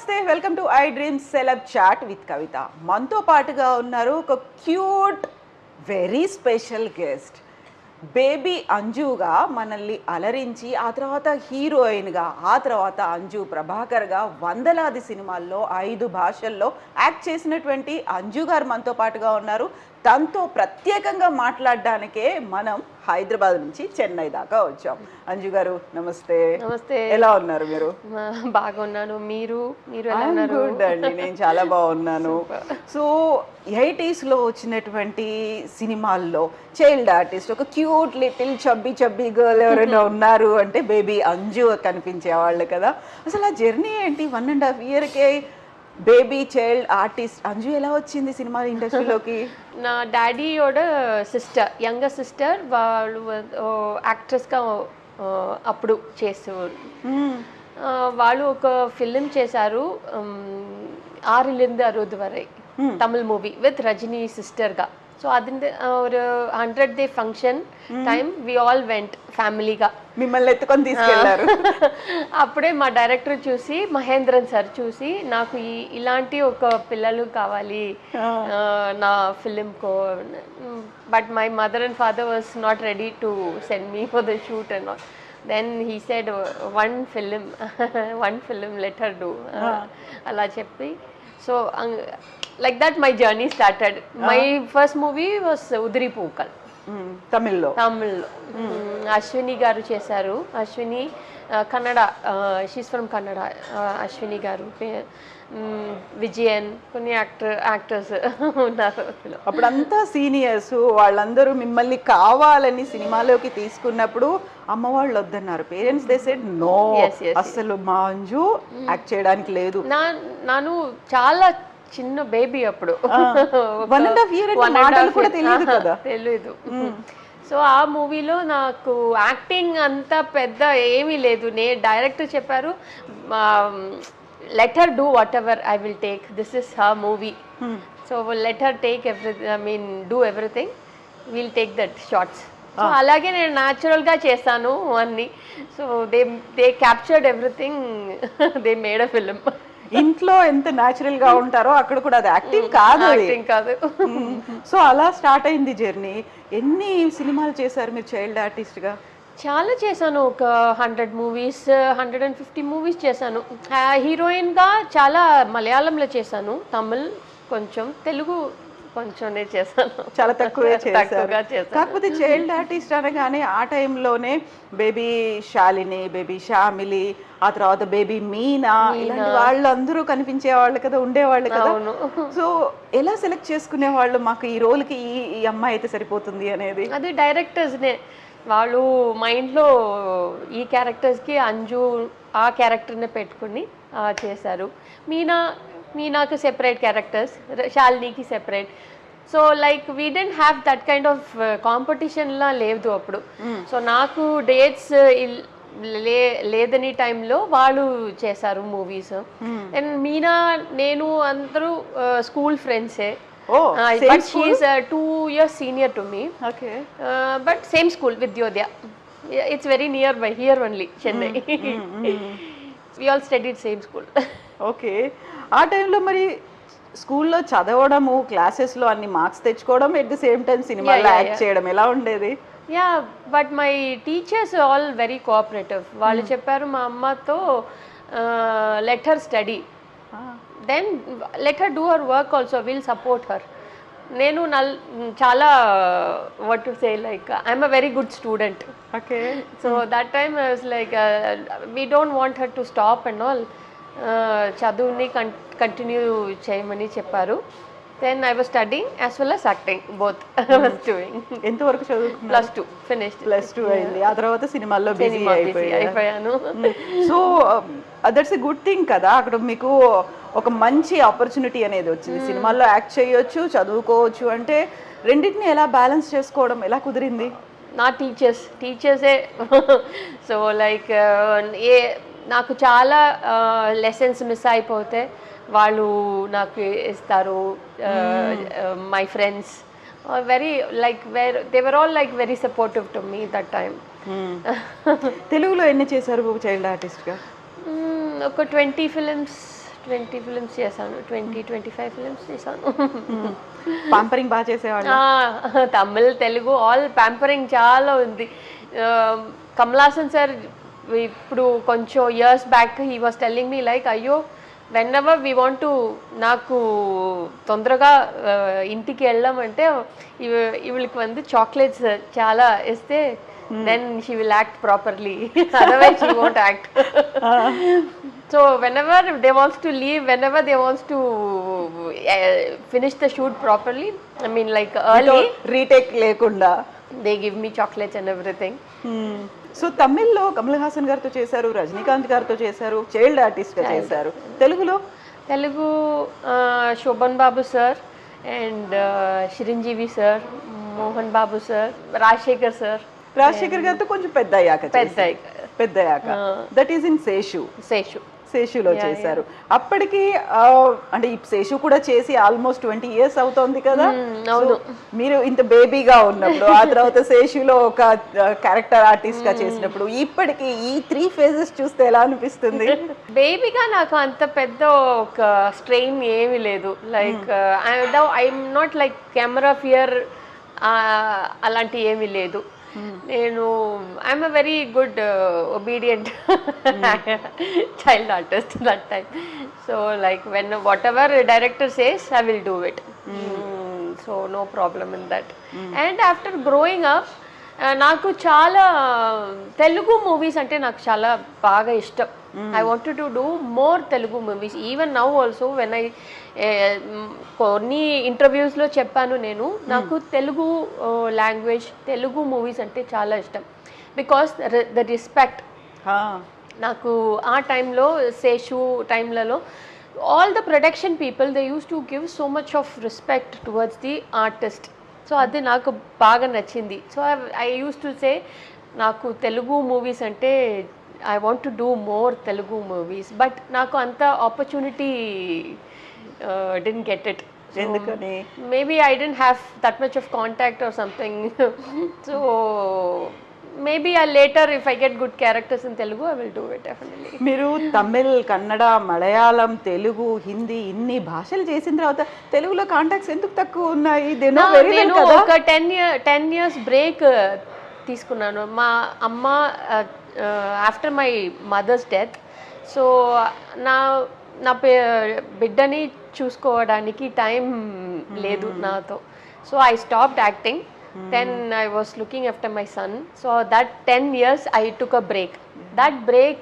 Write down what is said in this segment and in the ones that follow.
నమస్తే, welcome to I dream celeb chat with Kavitha. మనతో పాటుగా ఉన్నారు ఒక cute very special guest. Baby అంజుగా మనల్ని అలరించి ఆ తర్వాత హీరోయిన్గా, ఆ తర్వాత అంజు ప్రభాకర్గా వందలాది సినిమాల్లో 5 భాషల్లో యాక్ట్ చేసినటువంటి అంజు గారు మనతో పాటుగా ఉన్నారు. తనతో ప్రత్యేకంగా మాట్లాడడానికే మనం హైదరాబాద్ నుంచి చెన్నై దాకా వచ్చాం. అంజు గారు నమస్తే. నమస్తే. ఎలా ఉన్నారు మీరు? బాగున్నాను. మీరు ఎలా ఉన్నారు? గుడ్ అండి, నేను చాలా బాగున్నాను. సో 80s లో వచ్చినటువంటి సినిమాల్లో చైల్డ్ ఆర్టిస్ట్, ఒక క్యూట్ లిటిల్ చబ్బీ గర్ల్ ఎవరైనా ఉన్నారు అంటే బేబీ అంజు కనిపించే వాళ్ళు కదా. అసలు ఆ జర్నీ ఏంటి? 1.5 yearకే బేబీ చైల్డ్ ఆర్టిస్ట్ అంజు ఎలా వచ్చింది సినిమా ఇండస్ట్రీలోకి? నా డాడీయోட సిస్టర్, యంగర్ సిస్టర్, వాళ్ళు యాక్ట్రెస్గా అప్పుడు చేసేవారు. వాళ్ళు ఒక ఫిలిం చేశారు, 6 అరుదు వరై, తమిళ్ మూవీ విత్ రజనీ సిస్టర్గా. సో അതിൻ്റെ ഒരു 100th day function time we all went ఫ్యామిలీగా. మిమ్మల్ని ఎత్తుకొని తీసుకెళ్లారు. అప్పుడే మా డైరెక్టర్ చూసి, మహేంద్రన్ సార్ చూసి, నాకు ఇలాంటి ఒక పిల్లలు కావాలి నా ఫిలింకో. But my mother and father was not ready to send me for the shoot and all. Then he said one film let her do అలా చెప్పి. So like that my journey started. My first movie was Udri Pookal, తమిళ్లో. అశ్విని గారు చేశారు. Ashwini Kannada, she's from Kannada. Ashwini గారు, విజయన్, కొన్ని actors ఉన్నారు. అప్పుడంతా seniors వాళ్ళందరూ మిమ్మల్ని కావాలని సినిమాలోకి తీసుకున్నప్పుడు అమ్మ వాళ్ళు వద్దన్నారు, పేరెంట్స్ దే సెడ్ నో, అసలు మా అంజు యాక్ట్ చేయడానికి లేదు. నాను చాలా చిన్న బేబీ అప్పుడు, 1.5 year కూడా తెలియదు కదా. తెలీదు. సో ఆ మూవీలో నాకు యాక్టింగ్ అంత పెద్ద ఏమీ లేదు. డైరెక్టర్ చెప్పారు, let her do whatever I will take, this is her movie, so let her take do everything, will take that shorts. So అలాగే నేను న్యాచురల్గా చేస్తాను అన్ని. So they captured everything, they made a film. ఇంట్లో ఎంత natural గా ఉంటారో అక్కడ కూడా అది యాక్టింగ్ కాదు. సో అలా స్టార్ట్ అయింది జర్నీ. ఎన్ని సినిమాలు చేశారు మీరు చైల్డ్ ఆర్టిస్ట్ గా? చాలా చేశాను, ఒక 100 మూవీస్, 150 మూవీస్ చేశాను. హీరోయిన్ గా చాలా మలయాళంలో చేశాను, తమిళ్ కొంచెం, తెలుగు కొంచెమే చేశాను, చాలా తక్కువగా చేశారు. కాకపోతే చైల్డ్ ఆర్టిస్ట్ అనగానే ఆ టైంలోనే బేబీ శాలిని, బేబీ శ్యామిలి, ఆ తర్వాత బేబీ మీనా, ఇలాంటి వాళ్ళందరూ కనిపించే వాళ్ళు కదా, ఉండేవాళ్ళు కదా. సో ఎలా సెలెక్ట్ చేసుకునే వాళ్ళు, మాకు ఈ రోల్కి ఈ అమ్మాయి అయితే సరిపోతుంది అనేది? అది డైరెక్టర్స్నే, వాళ్ళు మైండ్లో ఈ క్యారెక్టర్స్కి అంజు ఆ క్యారెక్టర్నే పెట్టుకుని చేశారు. మీనాకి సెపరేట్ క్యారెక్టర్స్, శాలినికి separate. So like we don't have that kind of కాంపిటీషన్లా లేదు అప్పుడు. సో నాకు డేట్స్ లేదని టైంలో వాళ్ళు చేశారు మూవీస్. అండ్ మీనా, నేను అందరూ స్కూల్ ఫ్రెండ్సే. But she is 2 years senior to me. Okay. But same school, Vidyodaya. It's very nearby here only, Chennai. We all studied same school. Okay. ఆ టైంలో మరి స్కూల్లో చదవడము, క్లాసెస్లో అన్ని మార్క్స్ తెచ్చుకోవడం, ఎట్ ది సేమ్ టైం సినిమాలో యాక్ట్ చేయడం ఎలా ఉండేది? Yeah, but my teachers all very cooperative. వాళ్ళు చెప్పారు మా అమ్మతో, let her study, then let her do her work also, will support her. నేను చాలా what to say, like I'm a very good student. Okay. So that time I was like, we don't want her to stop and all, చదువుని continue చేయమని చెప్పారు. Then I was studying as well as acting, both I was doing. ఎంతవరకు చదువుకున్నారు? +2 finished. +2 అయింది. ఆ తర్వాత సినిమాల్లో busy అయిపోయాను. So that's a good thing కదా, అక్కడ మీకు ఒక మంచి ఆపర్చునిటీ అనేది వచ్చింది. సినిమాల్లో యాక్ట్ చేయొచ్చు, చదువుకోవచ్చు. అంటే రెండింటిని ఎలా బ్యాలెన్స్ చేసుకోవడం ఎలా కుదిరింది? నా టీచర్సే. సో లైక్ నాకు చాలా లెసన్స్ మిస్ అయిపోతే వాళ్ళు నాకు ఇస్తారు. My friends very like they were all like very supportive to me that time. తెలుగులో ఎన్ని చేశారు చైల్డ్ ఆర్టిస్ట్గా? ఒక 20 ఫిలిమ్స్ 20 ఫిల్మ్స్ చేశాను, 25 ఫిల్మ్స్ చేశాను. పాంపరింగ్ బాగా చేసేవాళ్ళు. తమిళ్, తెలుగు ఆల్ ప్యాంపరింగ్ చాలా ఉంది. కమల్ హాసన్ సార్ ఇప్పుడు కొంచెం years back he was telling me like, అయ్యో whenever we want to, నాకు తొందరగా ఇంటికి వెళ్ళామంటే ఇవిళ్ళకి வந்து చాక్లెట్స్ చాలా ఇస్తే then she will act properly, otherwise she won't act. So whenever they wants to leave, whenever they wants to finish the shoot properly, I mean like early, retake లేకుండా they give me chocolates and everything. So తమిళ్లో కమల్ హాసన్ గారితో చేశారు, రజనీకాంత్ గారితో చేశారు, child artist గా చేశారు. తెలుగులో Telugu Sobhan Babu sir and Chiranjeevi sir, Mohan Babu sir, Rajasekhar sir. Rajasekhar గారితో కొంచెం పెద్ద అయ్యాక దట్ ఈస్ ఇన్ శేషులో చేశారు. అప్పటికి అంటే ఈ శేషు కూడా చేసి ఆల్మోస్ట్ 20 years అవుతోంది కదా. మీరు ఇంత బేబీగా ఉన్నప్పుడు, ఆ తర్వాత శేషులో ఒక క్యారెక్టర్ ఆర్టిస్ట్ గా చేసినప్పుడు, ఇప్పటికి ఈ 3 phases చూస్తే ఎలా అనిపిస్తుంది? బేబీగా నాకు అంత పెద్ద ఒక స్ట్రెయిన్ ఏమీ లేదు. Like I'm not like camera fear అలాంటి ఏమీ లేదు. నేను I'm a very good obedient child artist that time. So like when whatever director says I will do it. So no problem in that. And after growing up నాకు చాలా Telugu movies అంటే నాకు చాలా బాగా ఇష్టం. I wanted to do more Telugu movies. Even now also when I కొన్ని ఇంటర్వ్యూస్లో చెప్పాను నేను, నాకు తెలుగు లాంగ్వేజ్, తెలుగు మూవీస్ అంటే చాలా ఇష్టం. బికాస్ ద రెస్పెక్ట్ నాకు ఆ టైంలో, శేషు టైంలలో all the production people they used to give so much of respect towards the artist. So అది నాకు బాగా నచ్చింది. So I use to say నాకు తెలుగు మూవీస్ అంటే I want to do more Telugu movies. But నాకు అంత ఆపర్చునిటీ didn't get it. ఎందుకని? Maybe I didn't have that much of contact or something. So maybe later if I get good characters in Telugu I will do it definitely. మీరు తమిళ్, కన్నడ, మలయాళం, తెలుగు, హిందీ ఇన్ని భాషలు చేసిన తర్వాత తెలుగులో contacts ఎందుకు తక్కువ ఉన్నాయి? నేను ఒక 10 years బ్రేక్ తీసుకున్నాను. మా అమ్మ after my mother's death, so నా బిడ్డని చూసుకోవడానికి టైం లేదు నాతో. So I stopped acting. Then I was looking after my son. So that 10 years I took a break. That break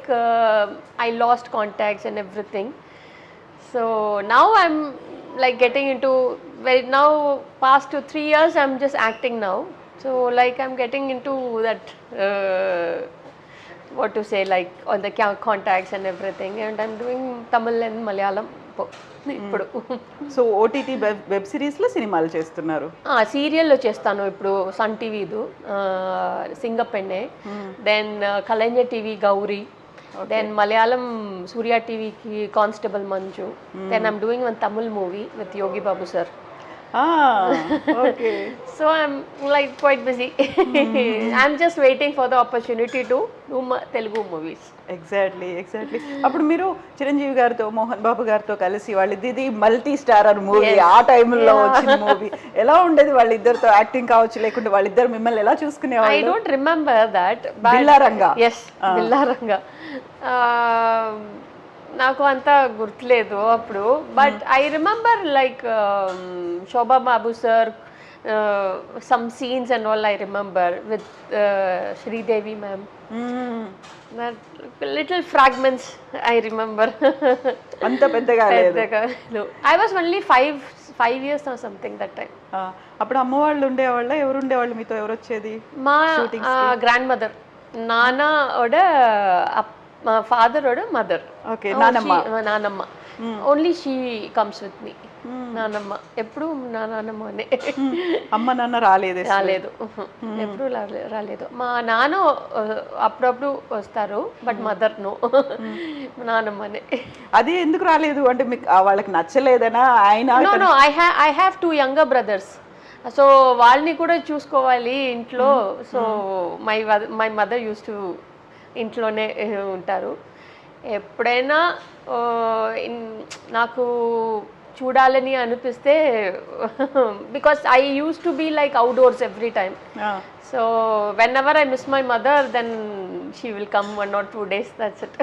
I lost contacts and everything. So now I'm like getting into, now past 3 years I'm just acting now. So like I'm getting into that what to say, like all the contacts and everything, and I'm doing Tamil and Malayalam ఇప్పుడు. So OTT web సిరీస్లో సినిమాలు చేస్తున్నారు? సీరియల్లో చేస్తాను ఇప్పుడు Sun టీవీదు Singappenne, then Kalaignar TV Gowri, then Malayalam Surya టీవీకి constable Manju, then I'm doing one Tamil movie with Yogi Babu sir. Okay. So I'm like quite busy. I'm just waiting for the opportunity to do Telugu movies. Exactly. అప్పుడు మీరు చిరంజీవి గారితో, మోహన్ బాబు గారితో కలిసి వాళ్ళిద్దరిది మల్టీ స్టారర్ మూవీ, ఆ టైంలో వచ్చిన movie ఎలా ఉండేది? వాళ్ళిద్దరితో యాక్టింగ్ కావచ్చు, లేకుంటే వాళ్ళిద్దరు మిమ్మల్ని ఎలా చూసుకునేవాళ్ళు? I don't remember that. Billaranga. Yes, Billaranga. నాకు అంత గుర్తులేదు అప్పుడు. But I remember like Shobha Babu sir, some scenes and all I remember with Sridevi ma'am. Little fragments I remember. అంత పెద్దగా I was only 5 years or something that time. అప్పుడు అమ్మ వాళ్ళు ఉండేవాళ్ళ? ఎవరు ఉండేవాళ్ళు మీతో? ఎవరు వచ్చేది? మా గ్రాండ్ మదర్, నాన్నోட మా ఫాదరోட మదర్. ఓకే, నానమ్మ. Only she comes with me. నానమ్మ ఎప్పుడు నానమ్మనే. అమ్మ నాన్న రాలేదు? ఎప్పుడు రాలేదు. మా నాన్న అప్పుడప్పుడు వస్తారు, బట్ మదర్ నో. నానమ్మనే. అది ఎందుకు రాలేదు? అంటే మీకు వాళ్ళకి నచ్చలేదనా? ఆయన no I have 2 younger brothers. So వాళ్ళని కూడా చూసుకోవాలి ఇంట్లో. So my mother used to ఇంట్లోనే ఉంటారు. ఎప్పుడైనా ఆ, నాకు చూడాలని అనిపిస్తే because I use to be like outdoors every time. So whenever I miss my mother then she will come 1 or 2 days, that's it.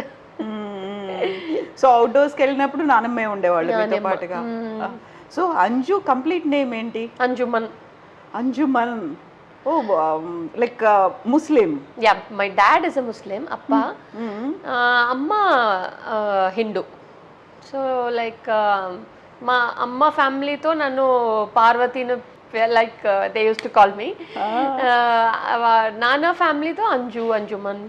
So అవుట్డోర్స్కి వెళ్ళినప్పుడు నానమ్మే ఉండేవాళ్ళు మీతో పాటుగా. సో అంజు కంప్లీట్ నేమ్ ఏంటి? Anjuman. Anjuman. Oh like Muslim. Yeah, my dad is a Muslim, అప్ప. అమ్మ Hindu. So like మా అమ్మ ఫ్యామిలీతో నన్ను పార్వతిని like they used to call me. నాన్న ఫ్యామిలీతో అంజు, అంజుమన్.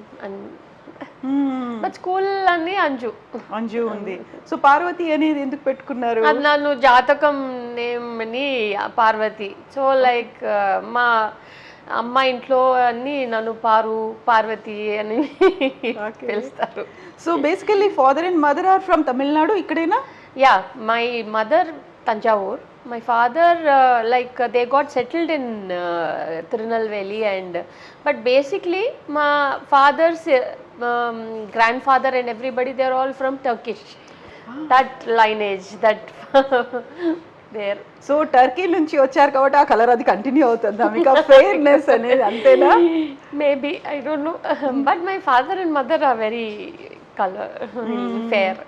బట్ స్కూల్ అన్ని అంజు అంజు ఉంది. సో పార్వతి అనేది ఎందుకు పెట్టుకున్నారు? అది నన్ను జాతకం నేమ్ అని పార్వతి. సో లైక్ మా అమ్మ ఇంట్లో అన్ని నన్ను పార్వతి అని పిలుస్తారు. So basically father and mother are from Tamil Nadu, ఇక్కడేనా? Yeah, my mother Tanjavur. My father, like they got settled in Tirunelveli, but basically my father's grandfather and everybody, they're all from Turkish. That lineage, that there. So Turkey నుంచి వచ్చారు కాబట్టి ఆ colour అది continue అవుతుందా మీకు? Fairness అనేది అంతేనా? Maybe, I don't know. But my father and mother are very colour fair.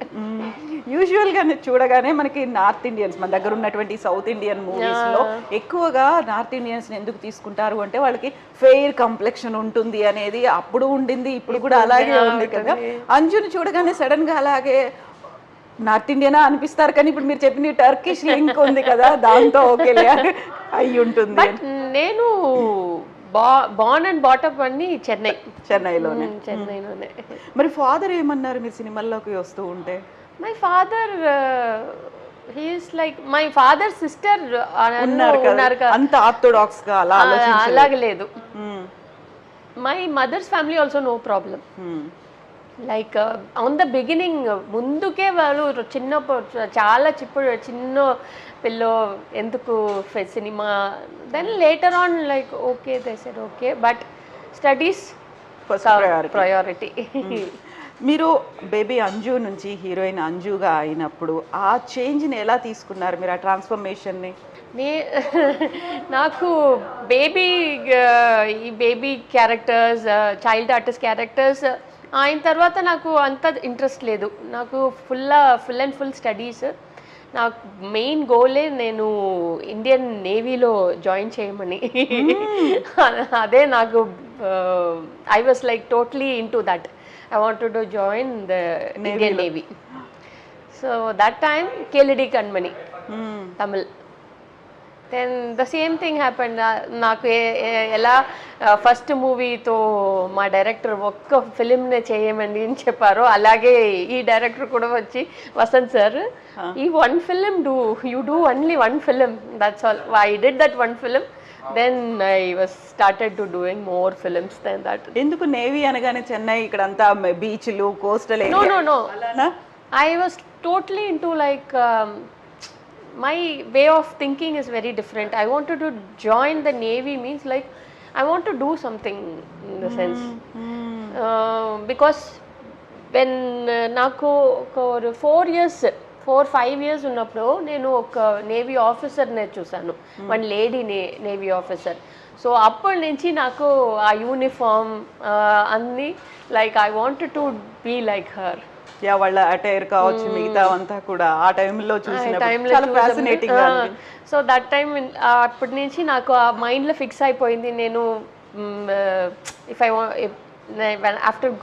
యూజువల్గా చూడగానే మనకి నార్త్ ఇండియన్స్, మన దగ్గర ఉన్నటువంటి సౌత్ ఇండియన్ మూవీస్లో ఎక్కువగా నార్త్ ఇండియన్స్ ఎందుకు తీసుకుంటారు అంటే వాళ్ళకి ఫెయిర్ కంప్లెక్షన్ ఉంటుంది అనేది అప్పుడు ఉండింది, ఇప్పుడు కూడా అలాగే ఉంది కదా. అంజుని చూడగానే సడన్ గా అలాగే నార్త్ ఇండియనా అనిపిస్తారు, కానీ ఇప్పుడు మీరు చెప్పిన టర్కిష్ లింక్ ఉంది కదా, దాంతో ఓకేలే అయి ఉంటుంది. నేను బార్న్ అండ్ బాటప్ అన్ని చెన్నైలోనే. మరి ఫాదర్ ఏమన్నారు మీరు సినిమాల్లోకి వస్తూ ఉంటే? My father he's like my father sister ఉన్నారు, అంత ఆర్థోడాక్స్ గా అలాగే లేదు. My mother's family also no problem. Like on the beginning ముందుకే వాళ్ళు చాలా చిన్న పిల్లో ఎందుకు సినిమా, then later on like okay they said okay, but studies priority. మీరు బేబీ అంజు నుంచి హీరోయిన్ అంజుగా అయినప్పుడు ఆ చేంజ్ని ఎలా తీసుకున్నారు మీరు, ఆ ట్రాన్స్ఫర్మేషన్ని? నాకు ఈ baby characters, child artist characters అయిన తర్వాత నాకు అంత ఇంట్రెస్ట్ లేదు. నాకు ఫుల్ అండ్ ఫుల్ స్టడీస్. నాకు మెయిన్ గోలే నేను ఇండియన్ నేవీలో జాయిన్ చేయమని. అదే నాకు I was like totally in to that. I wanted to join the Indian Navy. So that time Keladi Kanmani, Tamil. Then the same thing happened. నాకు ఎలా first మూవీతో మా director ఒక్క ఫిలింనే చేయమని చెప్పారో అలాగే ఈ డైరెక్టర్ కూడా వచ్చి, వసంత్ సార్ ఈ 1 film you do only 1 film, that's all. I did that 1 film. Then I was started to doing more films than that. ఎందుకు నేవీ అనగానే చెన్నై ఇక్కడంతా బీచ్లు, coastal area? No. I was totally into like my way of thinking is very different. I wanted to join the Navy means like I want to do something in the sense. Because when నాకు ఒక 4-5 years ఉన్నప్పుడు నేను ఒక navy ఆఫీసర్నే చూసాను, 1 lady navy officer. So అప్పటి నుంచి నాకు ఆ యూనిఫామ్ అన్నీ like I wanted to be like her. Yeah, వాళ్ళ అటైర్ కావచ్చు, మిగతా అంతా కూడా ఆ టైంలో చూసినప్పుడు చాలా ఫ్యాసినేటింగ్ గా ఉంది. సో దట్ టైం అప్పటి నుంచి నాకు ఆ మైండ్లో ఫిక్స్ అయిపోయింది. నేను if I after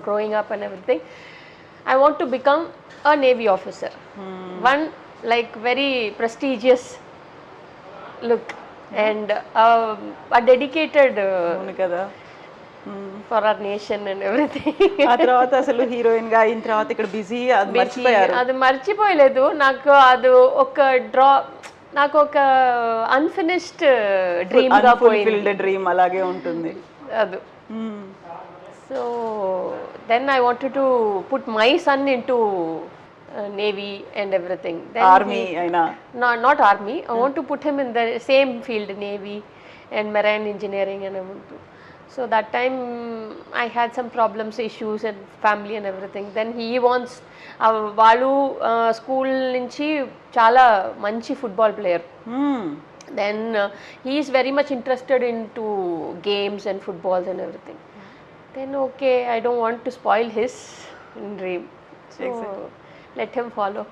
growing up and everything, I want to become a Navy officer. One like very prestigious look and a dedicated for our nation and everything. ఆ తర్వాత అసలు హీరోయిన్ గా అయిన తర్వాత ఇక్కడ బిజీ, అది మర్చిపోయారు? అది మర్చిపోయలేదు. నాకు అది ఒక నాకు ఒక అన్ఫినిష్డ్ డ్రీమ్ గా పోయింది. డ్రీమ్ అలాగే ఉంటుంది అది. So then I wanted to put my son into Navy and everything. Then army aina? Not army. I want to put him in the same field, Navy and marine engineering, and I want to. So that time I had some problems, issues and family and everything. Then he wants వాళ్ళు school నుంచి చాలా మంచి football player. Then he is very much interested into games and footballs and everything. Then okay, I don't want to spoil his dream. So let him follow.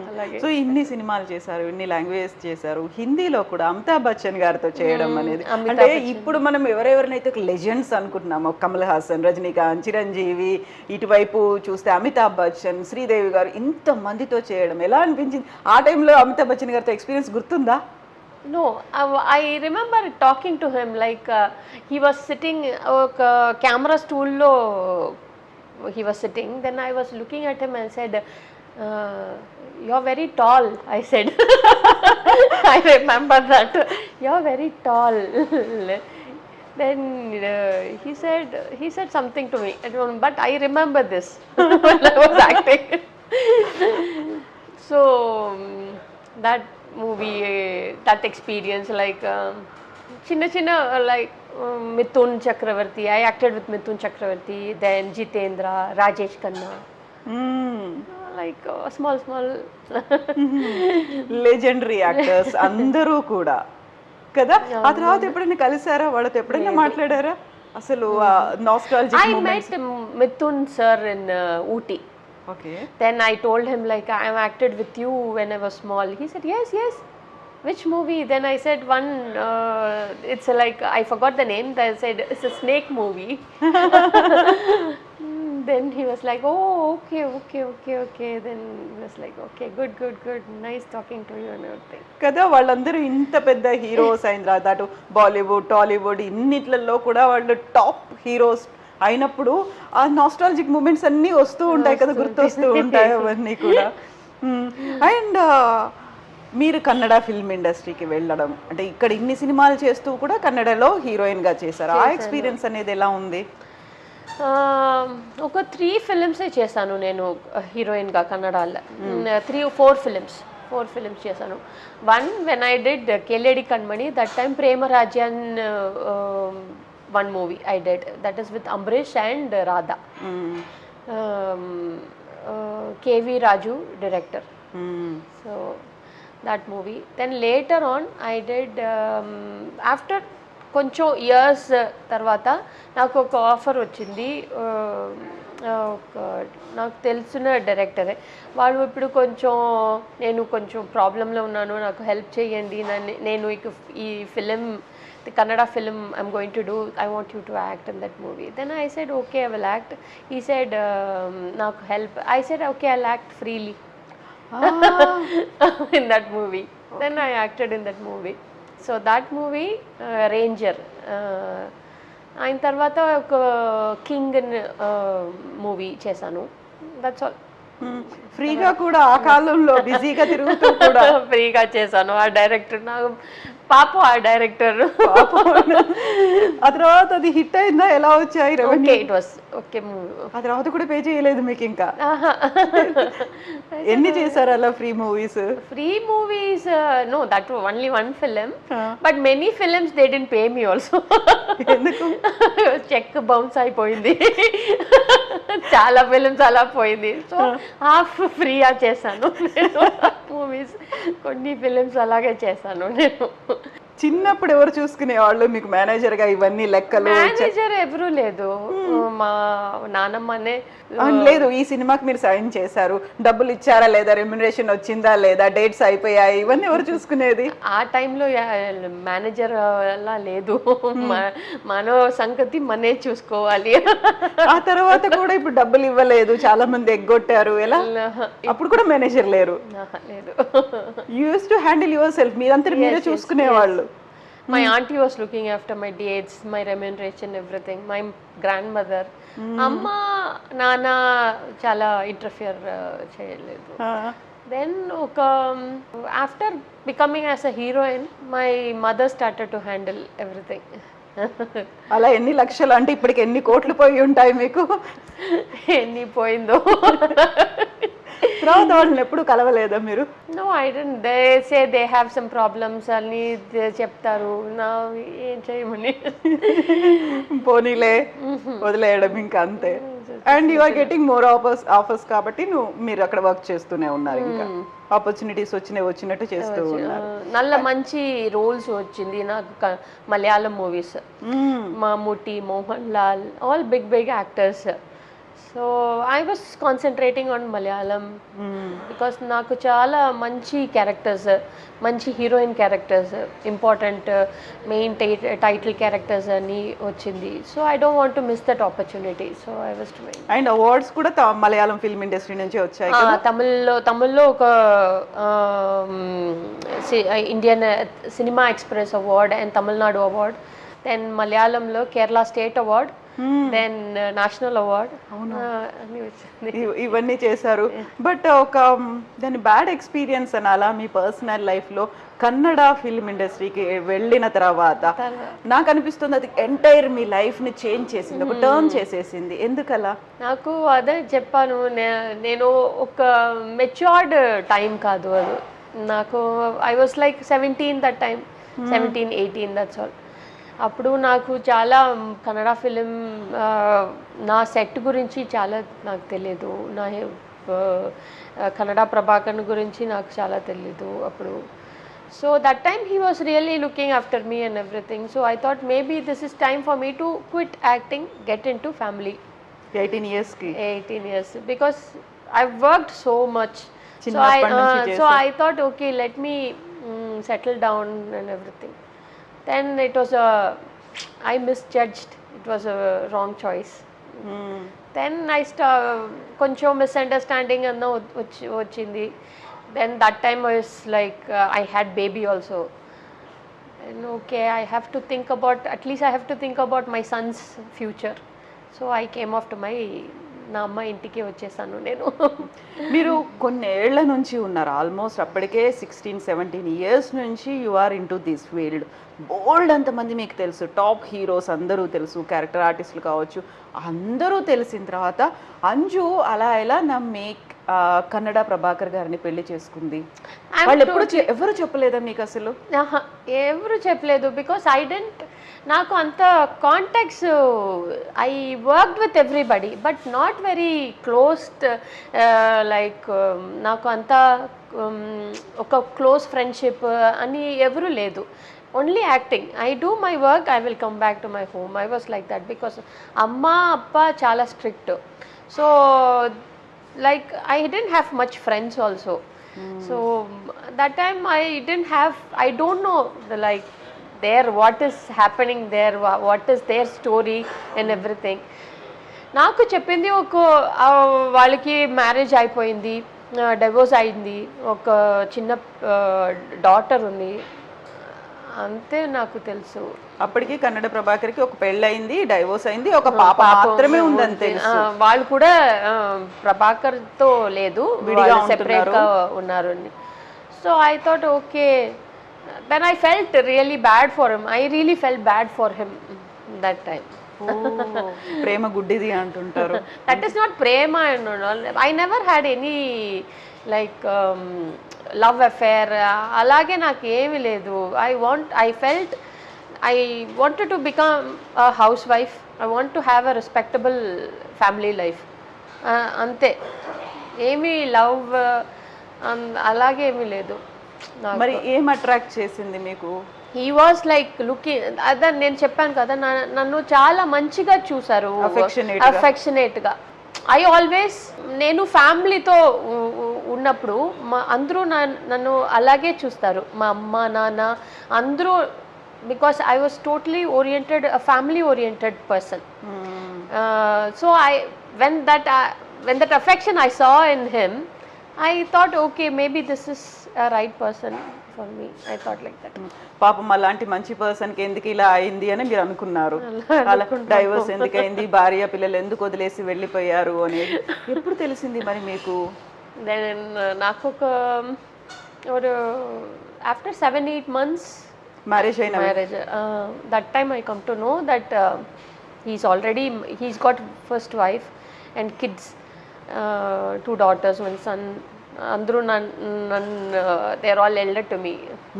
అలాగే. So ఇన్ని సినిమాలు చేశారు, ఇన్ని languages చేశారు, హిందీలో కూడా అమితాబ్ బచ్చన్ గారితో చేయడం అనేది అంటే ఇప్పుడు మనం ఎవరెవరినైతే లెజెండ్స్ అనుకుంటున్నామో కమల్ హాసన్, రజనీకాంత్, చిరంజీవి, ఇటువైపు చూస్తే అమితాబ్ బచ్చన్, శ్రీదేవి గారు, ఇంత మందితో చేయడం ఎలా అనిపించింది? ఆ టైంలో అమితాబ్ బచ్చన్ గారితో ఎక్స్పీరియన్స్ గుర్తుందా? No, I remember talking to him like he was sitting camera stool lo he was sitting. Then I was looking at him and said, you're very tall, I said. I remember that. You're very tall. Then he said something to me, but I remember this when I was acting. So that movie, that experience, like chinna like Mithun Chakravarti, I acted with Mithun Chakravarti, then Jitendra, Rajesh Khanna, like small legendary actors అందరూ కూడా కదా. ఆ తర్వాత ఎప్పుడైనా కలిసారా, వాళ్ళతో ఎప్పుడైనా మాట్లాడారా? అసలు nostalgic I met Mithun sir in Ooty. Okay. Then I told him like I acted with you when I was small. He said yes. Which movie? Then I said one. It's like I forgot the name. I said it's a snake movie. Then he was like, oh, okay. Then he was like, okay, good. Nice talking to you and everything. కదా వాళ్ళందరూ ఇంత పెద్ద heroes అయిన తర్వాత అటు బాలీవుడ్, టాలీవుడ్ ఇన్నిట్లలో కూడా వాళ్ళు top heroes అయినప్పుడు ఆ నాస్టాలజిక్ మూమెంట్స్ అన్నీ వస్తూ ఉంటాయి కదా, గుర్తొస్తూ ఉంటాయి అవన్నీ కూడా. అండ్ మీరు కన్నడ ఫిల్మ్ ఇండస్ట్రీకి వెళ్ళడం అంటే ఇక్కడ ఇన్ని సినిమాలు చేస్తూ కూడా కన్నడలో హీరోయిన్గా చేశారు. ఆ ఎక్స్పీరియన్స్ అనేది ఎలా ఉంది? ఒక 3 ఫిలిమ్స్ చేశాను నేను హీరోయిన్గా కన్నడలో. 4 ఫిలిమ్స్ చేశాను. One when I did Kelladi Kanmani, that time ప్రేమరాజ్యాన్ one movie I did, that is with Ambrish and Radha. KV Raju director. So that movie. Then later on I did after కొంచెం ఇయర్స్ తర్వాత నాకు ఒక ఆఫర్ వచ్చింది. నాకు తెలిసిన డైరెక్టరే వాళ్ళు ఇప్పుడు నేను కొంచెం ప్రాబ్లంలో ఉన్నాను, నాకు హెల్ప్ చేయండి, నేను ఈ film, the Kannada film I'm going to do, I want you to act in that movie. Then I said okay, I will act. He said naku help. I said okay, I'll act freely in that movie. Okay. Then I acted in that movie. So that movie Ranger, అయిన తర్వాత ఒక king movie చేశాను. That's all. ఫ్రీగా కూడా ఆ కాలంలో బిజీగా తిరుగుతూ కూడా ఫ్రీగా చేశాను. ఆ డైరెక్టర్ నాకు పాపం, ఆ డైరెక్టర్ ఆ తర్వాత అది హిట్ అయిందా? ఎలా వచ్చాయి revenue? It was okay movie. ఆ తర్వాత కూడా పే చేయలేదు మీకు ఇంకా? ఎన్ని చేశారు అలా free movies? No, that only one film, but many films they didn't pay me also. ఎందుకు? చెక్ బౌన్స్ అయిపోయింది. చాలా ఫిలిమ్స్ అలా పోయింది. సో హాఫ్ ఫ్రీగా చేశాను నేను మూవీస్. కొన్ని ఫిలిమ్స్ అలాగే చేశాను నేను. చిన్నప్పుడు ఎవరు చూసుకునే వాళ్ళు మీకు మేనేజర్ గా ఇవన్నీ లెక్కలు? మేనేజర్ ఎవరు లేదు, మా నానమ్మనే. లేదు, ఈ సినిమాకి మీరు సైన్ చేశారు, డబ్బులు ఇచ్చారా లేదా, రెమ్యునరేషన్ వచ్చిందా లేదా, డేట్స్ అయిపోయాయి, ఇవన్నీ ఎవరు చూసుకునేది? ఆ టైంలో మేనేజర్ అలా లేదు, మన సంగతి మనే చూసుకోవాలి. ఆ తర్వాత కూడా ఇప్పుడు డబ్బులు ఇవ్వలేదు, చాలా మంది ఎగ్గొట్టారు, ఎలా? అప్పుడు కూడా మేనేజర్ లేరు? లేదు. You used to handle your self, మీరంతా మీరే చూసుకునేవాళ్ళు? My auntie was looking after my dates, my remuneration, everything. My grandmother, amma, nana chala interfere cheyaledu. Then after becoming as a heroine, my mother started to handle everything. అలా ఎన్ని లక్షలు అంటే ఇప్పటికి ఎన్ని కోట్లు పోయి ఉంటాయి మీకు? ఎన్ని పోయిందో. తర్వాత వాళ్ళని ఎప్పుడు కలవలేదా మీరు? No I don't. They say they have some problems అని చెప్తారు. నా ఏం చేయమని పోనీలే వదిలేయడం ఇంకా అంతే. And you are getting more offers కాబట్టి మీరు అక్కడ వర్క్ చేస్తూనే ఉన్నారు, ఇంకా ఆపర్చునిటీస్ వచ్చినట్టు చేస్తూ ఉన్నారు. నల్ల మంచి రోల్స్ వచ్చింది నాకు Malayalam movies. Mammootty, Mohan Lal, all big actors. So I was concentrating on Malayalam because నాకు చాలా మంచి క్యారెక్టర్స్, మంచి heroine characters, important main title characters అని వచ్చింది. So I don't want to miss that opportunity. So I was doing. And awards కూడా Malayalam film industry నుంచి వచ్చాయి. తమిళ్లో ఒక Indian cinema express award and Tamil Nadu award, then మలయాళంలో Kerala state award, then national award అన్ని వచ్చింది. ఇవన్నీ చేశారు. బట్ ఒక దాని బ్యాడ్ ఎక్స్పీరియన్స్ అనాలా మీ పర్సనల్ లైఫ్లో కన్నడ ఫిల్మ్ ఇండస్ట్రీకి వెళ్ళిన తర్వాత? నాకు అనిపిస్తుంది అది ఎంటైర్ మీ లైఫ్ని చేంజ్ చేసింది, ఒక టర్న్ చేసేసింది. ఎందుకలా? నాకు అదే చెప్పాను, నేను ఒక మెచ్యూర్డ్ టైం కాదు అది నాకు. I was like 17 that time, 17, 18 that's all. అప్పుడు నాకు చాలా కన్నడ ఫిలిం నా సెట్ గురించి చాలా నాకు తెలియదు, నా కన్నడ ప్రభాకర్ గురించి నాకు చాలా తెలీదు అప్పుడు. So that time he was really looking after me and everything. So I thought maybe this is time for me to quit acting, get in to family. 18 years because I've worked so much. So I thought, okay, let me settle down and everything. Then it was I misjudged. It was a wrong choice. Then I koncho misunderstanding and ochindi. Then that time I was like, I had baby also. And okay, I have to think about, at least I have to think about my son's future. So I came off to నా అమ్మ ఇంటికి వచ్చేసాను నేను. మీరు కొన్నేళ్ల నుంచి ఉన్నారు, almost అప్పటికే 16-17 years నుంచి you are into this field. బోల్డ్ అంతమంది మీకు తెలుసు, టాప్ హీరోస్ అందరూ తెలుసు, క్యారెక్టర్ ఆర్టిస్టులు కావచ్చు, అందరూ తెలిసిన తర్వాత అంజు అలా ఎలా నమ్మి కన్నడ ప్రభాకర్ గారిని పెళ్లి చేసుకుంది? వాళ్ళు ఎప్పుడు ఎవరు చెప్పలేదా మీకు అసలు? ఎవరు చెప్పలేదు. బికాస్ ఐ డెంట్, నాకు అంత contacts, I worked with everybody but not very closed. Like నాకు అంత ఒక క్లోజ్ ఫ్రెండ్షిప్ అని ఎవరు లేదు. Only acting. I do my work, I will come back to my home. I was like that because అమ్మ అప్ప చాలా strict. So like I didn't have much friends also. So that time I didn't have, I don't know like there what is happening there, what is their story and everything. నాకు చెప్పింది ఒక వాళ్ళకి marriage అయిపోయింది, divorce అయింది, ఒక చిన్న daughter ఉంది, అంతే నాకు తెలుసు. అప్పటికి కన్నడ ప్రభాకర్కి ఒక పెళ్ళయింది, డైవోర్స్ అయింది, ఒక పాప మాత్రమే ఉందని తెలుసు. వాళ్ళు కూడా ప్రభాకర్తో లేదు, సెపరేట్ గా ఉన్నారు. So I thought okay. Then I felt really bad for him. I really felt bad for him that time. ప్రేమ గుడ్డిది అంటుంటారు. దట్ ఈస్ నాట్ ప్రేమ. I never had any like love affair, అలాగే నాకు ఏమీ లేదు. I felt I wanted to become a housewife. I want to have a respectable family life. అంతే, ఏమీ లవ్ అలాగే ఏమీ లేదు. మరి ఏం అట్రాక్ట్ చేసింది మీకు? హీ వాజ్ లైక్ లుకింగ్, అదే నేను చెప్పాను కదా, నన్ను చాలా మంచిగా చూసారు, అఫెక్షనేట్గా. ఐ ఆల్వేస్, నేను ఫ్యామిలీతో ఉన్నప్పుడు అందరూ నన్ను అలాగే చూస్తారు, మా అమ్మ నాన్న అందరూ. Because I was totally oriented, a family oriented person. So when that affection I saw in him, I thought okay, maybe this is a right person for me. I thought like that. పాపం అలాంటి మంచి పర్సన్కి ఎందుకు ఇలా అయింది అని మీరు అనుకున్నారు? అలా డైవర్స్ ఎందుకు అయింది, భార్య పిల్లలు ఎందుకు వదిలేసి వెళ్ళిపోయారు అనేది ఎప్పుడు తెలిసింది మరి మీకు? Then నాకు ఒక ఆఫ్టర్ 7-8 months మ్యారేజ్ అయిన marriage. That time I come to know that he's got first wife and kids, 2 daughters, 1 son. Andru they're all elder to me.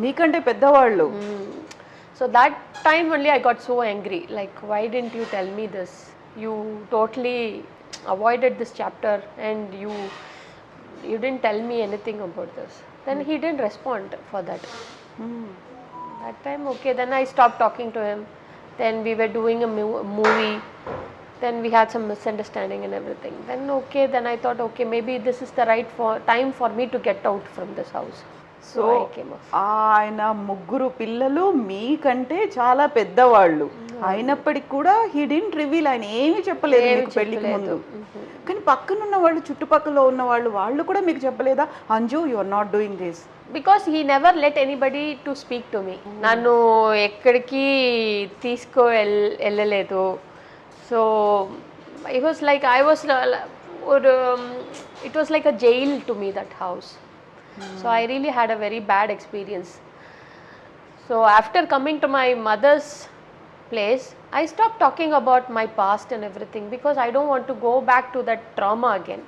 మీకంటే పెద్దవాళ్ళు. So that time only I got so angry. Like, why didn't you tell me this? You totally avoided this chapter and you didn't tell me anything about this. Then he didn't respond for that. That time, okay, then I stopped talking to him. Then we were doing a movie. Then we had some misunderstanding and everything. Then okay, then I thought, okay, maybe this is the right time for me to get out from this house. So I came off. ఆయన ముగ్గురు పిల్లలు మీకంటే చాలా పెద్దవాళ్ళు అయినప్పటికీ కూడా he didn't reveal, ఆయన ఏమీ చెప్పలేదు మీకు పెళ్లికి ముందు. కానీ పక్కనున్న వాళ్ళు, చుట్టుపక్కల ఉన్న వాళ్ళు కూడా మీకు చెప్పలేదా, Anju you are not doing this? Because he never let anybody to speak to me. నన్ను ఎక్కడికి వెళ్ళలేదు. So it was like it was like a jail to me, that house. So I really had a very bad experience. So after coming to my mother's place, I stopped talking about my past and everything because I don't want to go back to that trauma again.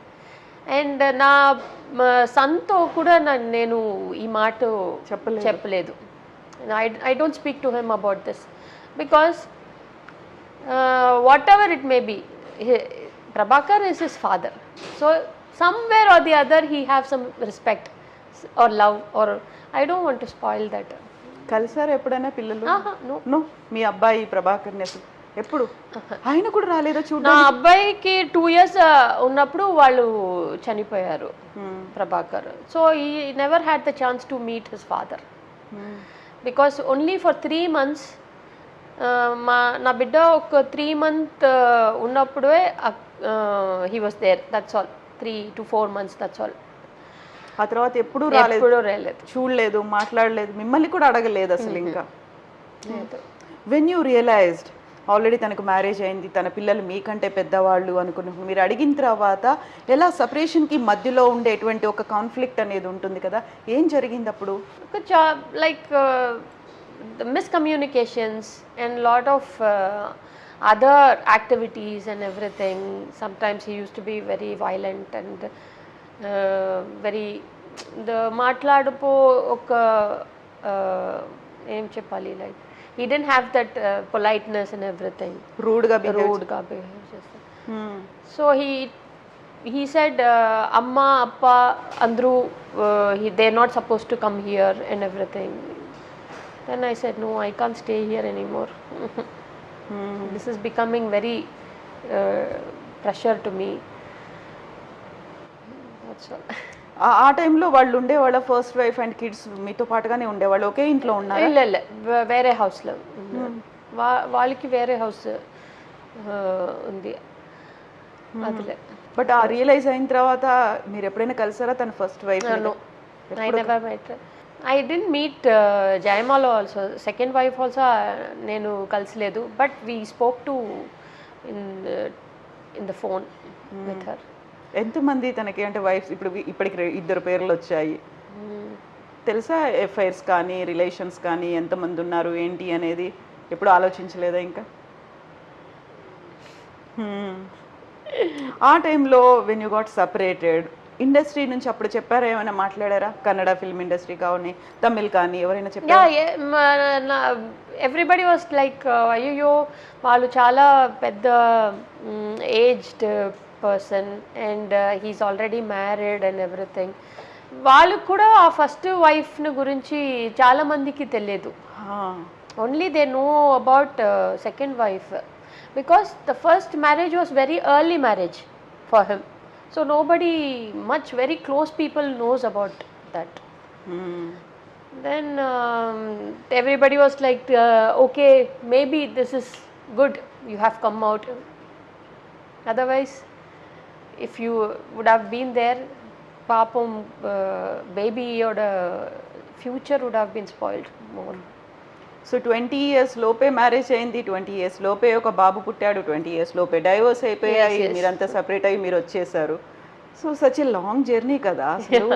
And నా సన్తో కూడా నేను ఈ మాట చెప్పలేదు. I don't speak to him about this because whatever it may be, Prabhakar is his father. So somewhere or the other he have some respect or love, or I don't want to spoil that. కలిసారు ఎప్పుడైనా పిల్లలు? No. No. మీ అబ్బాయి ప్రభాకర్ని అసలు ఎప్పుడు ఆయన కూడా రాలేదా నా చూడండి? అబ్బాయికి 2 years ఉన్నప్పుడు వాళ్ళు చనిపోయారు, Prabhakar. So he never had the chance to meet his father because only for 3 months నా బిడ్డ ఒక 3 month ఉన్నప్పుడే he was there, that's all. 3 to 4 months, that's all. ఆ తర్వాత ఎప్పుడు రాలేదు, చూడలేదు, మాట్లాడలేదు, మిమ్మల్ని కూడా అడగలేదు అసలు. ఇంకా వెన్ యూ రియలైజ్డ్ ఆల్రెడీ తనకు మ్యారేజ్ అయింది, తన పిల్లలు మీకంటే పెద్దవాళ్ళు అనుకున్నప్పుడు మీరు అడిగిన తర్వాత ఎలా సపరేషన్కి మధ్యలో ఉండేటువంటి ఒక కాన్ఫ్లిక్ట్ అనేది ఉంటుంది కదా, ఏం జరిగింది అప్పుడు? Like miscommunications and lot of other activities and everything. Sometimes he used to be very violent and very the మాట్లాడుపో ఒక ఏం చెప్పాలి, like he didn't have that politeness and everything. rude ga behave చేస్తాడు. So he said amma appa andru they're not supposed to come here and everything. Then I said, no, I can't stay here anymore. This is becoming very pressure to me. That's all. ఆ టైంలో వాళ్ళు ఉండేవాళ్ళ first wife and kids మీతో పాటుగానే ఉండేవాళ్ళు, ఒకే ఇంట్లో ఉన్నారు? ಇಲ್ಲ వేరే హౌస్లో. వాళ్ళకి వేరే హౌస్ ఉంది అదిలే. బట్ ఆ రియలైజ్ అయిన తర్వాత మీరు ఎప్పుడైనా కలిసారా తన first wife? I never met. I didn't meet Jayamala also. Second wife also నేను కలిసలేదు. But we spoke to in the phone with her. ఎంతమంది తనకి అంటే వైఫ్స్? ఇప్పటికి 2 పేర్లు వచ్చాయి తెలుసా? ఎఫ్ఐఆర్స్ కానీ రిలేషన్స్ కానీ ఎంతమంది ఉన్నారు ఏంటి అనేది ఎప్పుడు ఆలోచించలేదా ఇంకా? ఆ టైంలో when you got separated, industry నుంచి అప్పుడు చెప్పారా, ఏమైనా మాట్లాడారా? కన్నడ ఫిల్మ్ ఇండస్ట్రీ కానీ తమిళ్ కానీ ఎవరైనా చెప్పారా? ఎవ్రీబడి వాస్ లైక్ అయ్యో వాళ్ళు చాలా పెద్ద aged person and he's already married and everything. వాళ్ళకు కూడా ఆ ఫస్ట్ వైఫ్ని గురించి చాలా మందికి తెలియదు. Only they know about second wife because the first marriage was very early marriage for him. So nobody much very close people knows about that. Then everybody was like okay, maybe this is good, you have come out. Otherwise if you would have been there, papam baby or future would have been spoiled more. So 20 years లోపే marriage అయింది, 20 years లోపే ఒక బాబు పుట్టాడు, 20 years లోపే divorce అయిపోయాయి, మీరంతా separate అయ్యి మీరు వచ్చేసారు. So such a long journey కదా అసలు.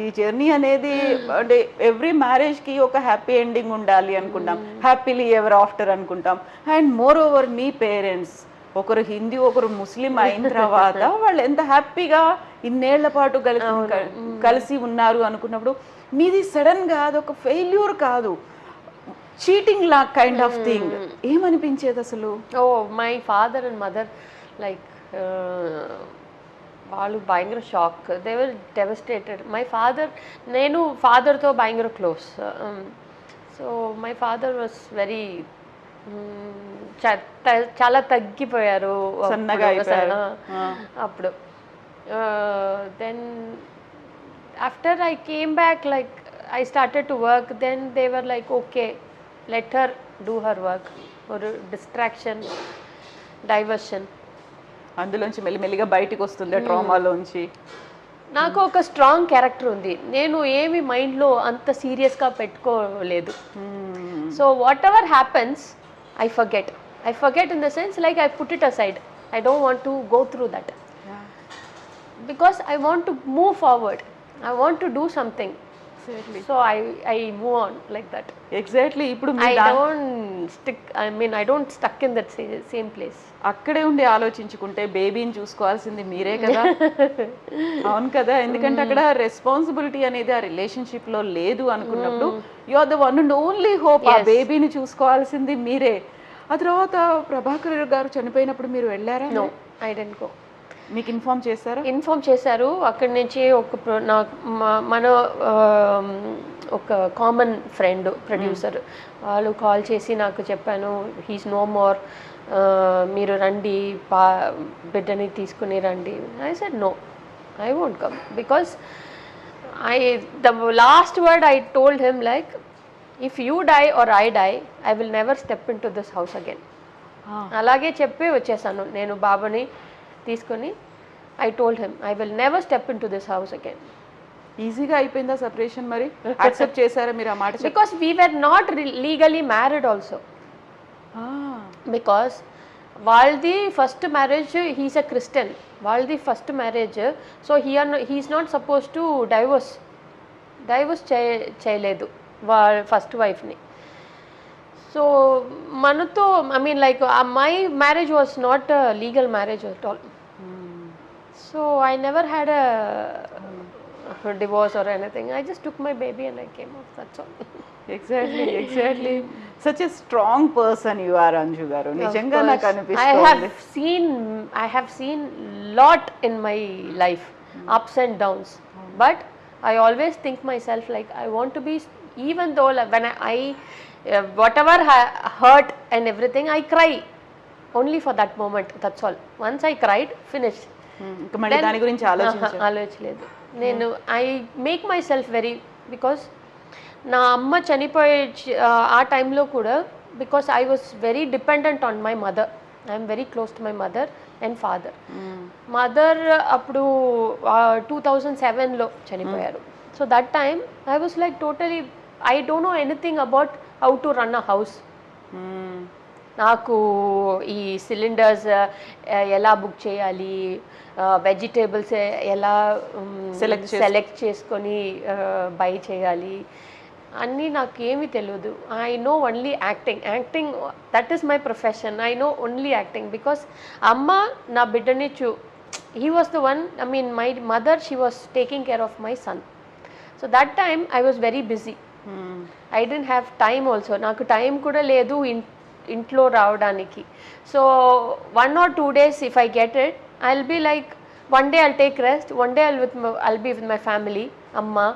ఈ జర్నీ అనేది అంటే ఎవ్రీ మ్యారేజ్కి ఒక హ్యాపీ ఎండింగ్ ఉండాలి అనుకుంటాం, హ్యాపీలీ ఎవర్ ఆఫ్టర్ అనుకుంటాం. And more over me parents ఒకరు హిందూ ఒకరు ముస్లిం అయిన తర్వాత వాళ్ళు ఎంత హ్యాపీగా ఇన్నేళ్ల పాటు కలిసి ఉన్నారు అనుకున్నప్పుడు మీది సడన్గా అదొక ఫెయిల్యూర్ కాదు, చీటింగ్ లా కైండ్ ఆఫ్ థింగ్. ఏమనిపించేది అసలు? Oh my father and mother like వాళ్ళు భయంకర shock, they were devastated. My father, నేను ఫాదర్తో భయంకర close. So my father was very చాలా తగ్గిపోయారు అప్పుడు. Then after I came back like I started to work, then they were like okay let her do her work, ఒక distraction, diversion. అందులోంచి మెల్లిమెల్లిగా బయటికి వస్తుంది ట్రామాలోంచి. నాకు ఒక స్ట్రాంగ్ క్యారెక్టర్ ఉంది, నేను ఏమి మైండ్లో అంత సీరియస్గా పెట్టుకోలేదు. So what ever happens I forget in the sense like I put it aside. I don't want to go through that. Because I want to move forward. I want to do something. Exactly. So I move on like that. Exactly. ఇప్పుడు I don't stuck in that same place. అక్కడే ఉండి ఆలోచించుకుంటే బేబీని చూసుకోవాల్సింది మీరే కదా. అవును కదా, ఎందుకంటే అక్కడ రెస్పాన్సిబిలిటీ అనేది ఆ రిలేషన్షిప్ లో లేదు అనుకున్నప్పుడు you are the one and only hope. ఆ బేబీని చూసుకోవాల్సింది మీరే. ఆ తర్వాత ప్రభాకర్ గారు చనిపోయినప్పుడు మీరు వెళ్ళారా? No, I don't go. మీకు ఇన్ఫార్మ్ చేశారా? ఇన్ఫార్మ్ చేశారు. అక్కడి నుంచి మన ఒక కామన్ ఫ్రెండ్ ప్రొడ్యూసర్ వాళ్ళు కాల్ చేసి నాకు చెప్పాను, హీస్ నో మోర్, మీరు రండి, బిడ్డని తీసుకుని రండి. I said no, I won't come, because the last word I told him like, if you die or I die, I will never step into this house again. అలాగే చెప్పి వచ్చేసాను నేను బాబుని తీసుకొని. I told him I will never step into this house again. ఈజీగా అయిపోయిందా separation? మరి accept చేశారా మీరు ఆ మాట? Because we were not legally married also. Because వాళ్ళది first marriage, he's a Christian, వాళ్ళది first marriage. So he's not suppose to divorce చేయలేదు వాళ్ళ ఫస్ట్ వైఫ్ని. సో మనతో I mean like my marriage was not legal marriage at all. So I never had a divorce or anything. I just took my baby and I came off, that's all. Exactly. Such a strong person you are, Anju garu. Nijanga naku anipistundi. I have seen lot in my life, ups and downs. But I always think myself like I want to be, even though like when I whatever hurt and everything, I cry only for that moment, that's all. Once I cried, finished. మళ్ళీ దాని గురించి ఆలోచించలేదు నేను. I make my self very, because నా అమ్మ చనిపోయే ఆ టైంలో కూడా, because I was very dependent on my mother. I'm very close to my mother and father. Mother అప్పుడు 2007లో చనిపోయారు. So that time I was like totally, I don't know anything about how to run a house. నాకు ఈ cylinders ఎలా book చేయాలి, vegetables ఎలా select చేసుకొని by చేయాలి అన్నీ నాకేమీ తెలియదు. I know only acting that is my profession. I know only acting because అమ్మ నా బిడ్డని he was the one, I mean my mother, she was taking care of my son. So that time I was very busy. I don't have time also. నాకు time కూడా లేదు ఇంట్లో రావడానికి. So 1 or 2 days if I get it, I'll be like, one day I'll take rest, one day I'll be with my family, amma,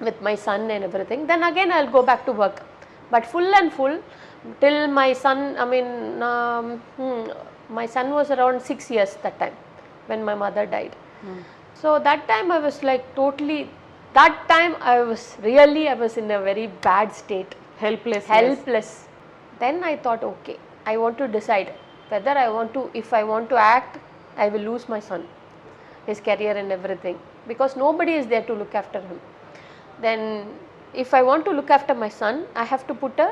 with my son and everything. Then again I'll go back to work. But full till my son, I mean my son was around 6 years that time when my mother died. So that time I was like totally, that time I was in a very bad state. Helpless. Then I thought, okay, I want to decide whether if I want to act, I will lose my son, his career and everything, because nobody is there to look after him. Then if I want to look after my son, I have to put a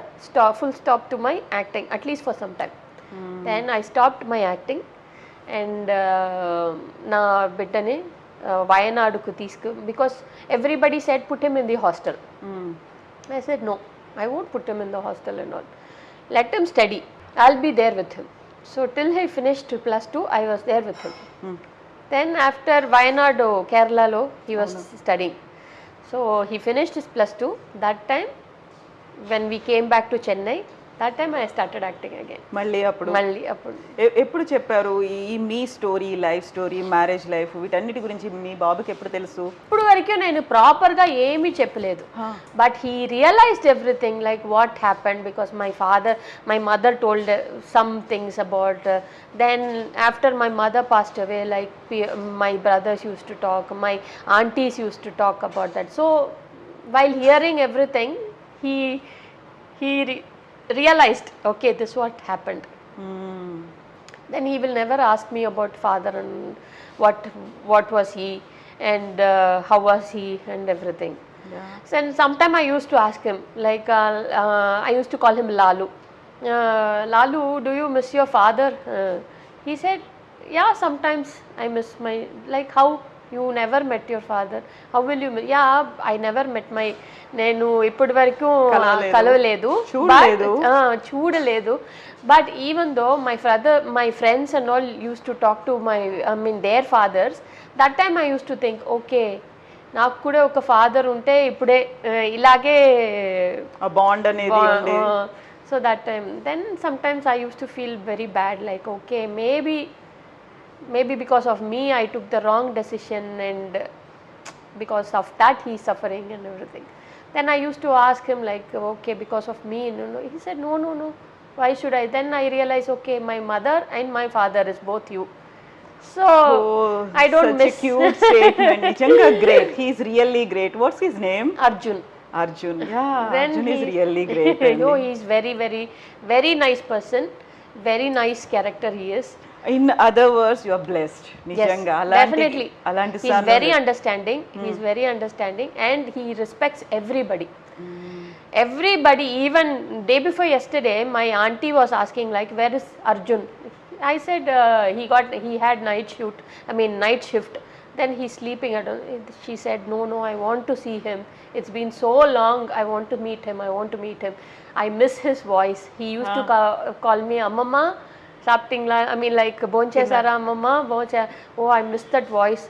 full stop to my acting, at least for some time. Then I stopped my acting and నా బిడ్డని వయనాడుకు because everybody said put him in the hostel. I said, no, I won't put him in the hostel and all. Let him study. I'll be there with him. So till he finished +2, I was there with him. Then after Wayanad, Kerala, he was studying. So he finished his +2. That time, when we came back to Chennai, that time I started acting again. మళ్ళీ అప్పుడు అప్పుడు ఎప్పుడు చెప్పారు ఈ మీ story, life story, marriage life, వీటన్నిటి గురించి మీ బాబుకి ఎప్పుడు తెలుసు? ఇప్పుడు వరకు నేను ప్రాపర్గా ఏమీ చెప్పలేదు. But he realized everything like what happened because my mother told some things about. Then after my mother passed away like my brothers use to talk, my aunties use to talk about that. So while hearing everything he realized, okay, this what happened. Then he will never ask me about father and what was he and how was he and everything. So and sometime I used to ask him like I used to call him Lalu. Lalu, do you miss your father? He said, yeah, sometimes I miss my, like, how you never met your father, how will you yeah, I never met my, నేను ఇప్పటి వరకు కలవలేదు, చూడలేదు. But even though my friends and all use to talk to their fathers, that time I use to think, okay నాకు కూడా ఒక father ఉంటే ఇప్పుడే ఇలాగే బాండ్ అనేది. So that time then sometimes I use to feel very bad, like okay maybe because of me I took the wrong decision and because of that he is suffering and everything. Then I used to ask him like, okay, because of me, no. He said, no, why should I? Then I realized, okay, my mother and my father is both you. So I don't miss. Such a cute statement. Nichanga great. He's really great. What's his name? Arjun. Yeah, then Arjun is really great. No, he's very, very, very nice person. Very nice character he is. In other words, you are blessed. Nijanga. Yes, definitely. He's very understanding. He's very understanding and he respects everybody. Everybody, even day before yesterday, my auntie was asking like, where is Arjun? I said he had night shift. Then he's sleeping. She said, no, I want to see him. It's been so long. I want to meet him. I miss his voice. He used to call me Amma. Something like Bonchesara Mama, oh, I miss that voice.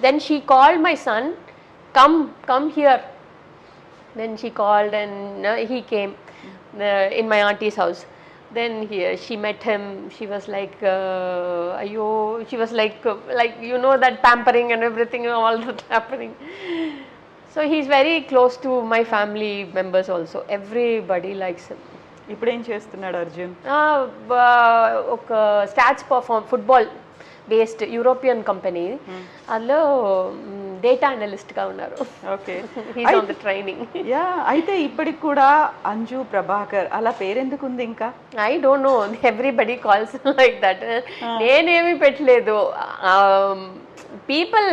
Then she called my son, come here. Then she called and he came in my auntie's house. Then she met him. She was like, she was like you know that pampering and everything, all that happening. So he's very close to my family members also. Everybody likes him. ఇప్పుడు ఏం చేస్తున్నాడు అర్జున్? ఒక stats football based European company, అందులో data అనలిస్ట్గా ఉన్నారు. Okay, he's on the training. Yeah, అయితే ఇప్పటికి కూడా అంజు ప్రభాకర్ అలా పేరెందుకు ఉంది ఇంకా? I don't no, everybody calls like that. నేనేమి పెట్టలేదు, పీపుల్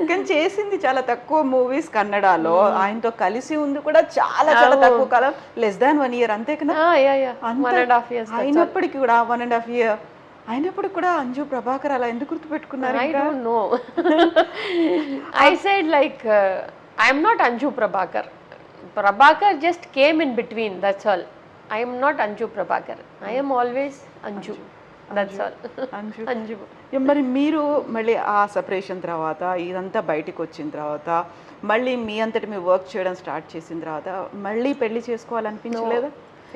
కానీ చేసింది చాలా తక్కువ మూవీస్ కన్నడలో. ఆయనతో కలిసి ఉంది కూడా చాలా తక్కువ కాలం, less than 1 year అంతే కదా. 1.5 years అయినప్పటికీ కూడా 1.5 year అయినప్పటికి కూడా అంజు ప్రభాకర్ అలా ఎందుకు గుర్తుపెట్టుకున్నారు? I don't know. I said like I am not Anju Prabhakar. Prabhakar just came in between, that's all. I am not Anju Prabhakar. I am always Anju. That's all. Anju. మరి మీరు మళ్ళీ ఆ సెపరేషన్ తర్వాత ఇదంతా బయటికి వచ్చిన తర్వాత మళ్ళీ మీ అంతటి మీ వర్క్ చేయడం స్టార్ట్ చేసిన తర్వాత మళ్ళీ పెళ్లి చేసుకోవాలనిపించలేదా?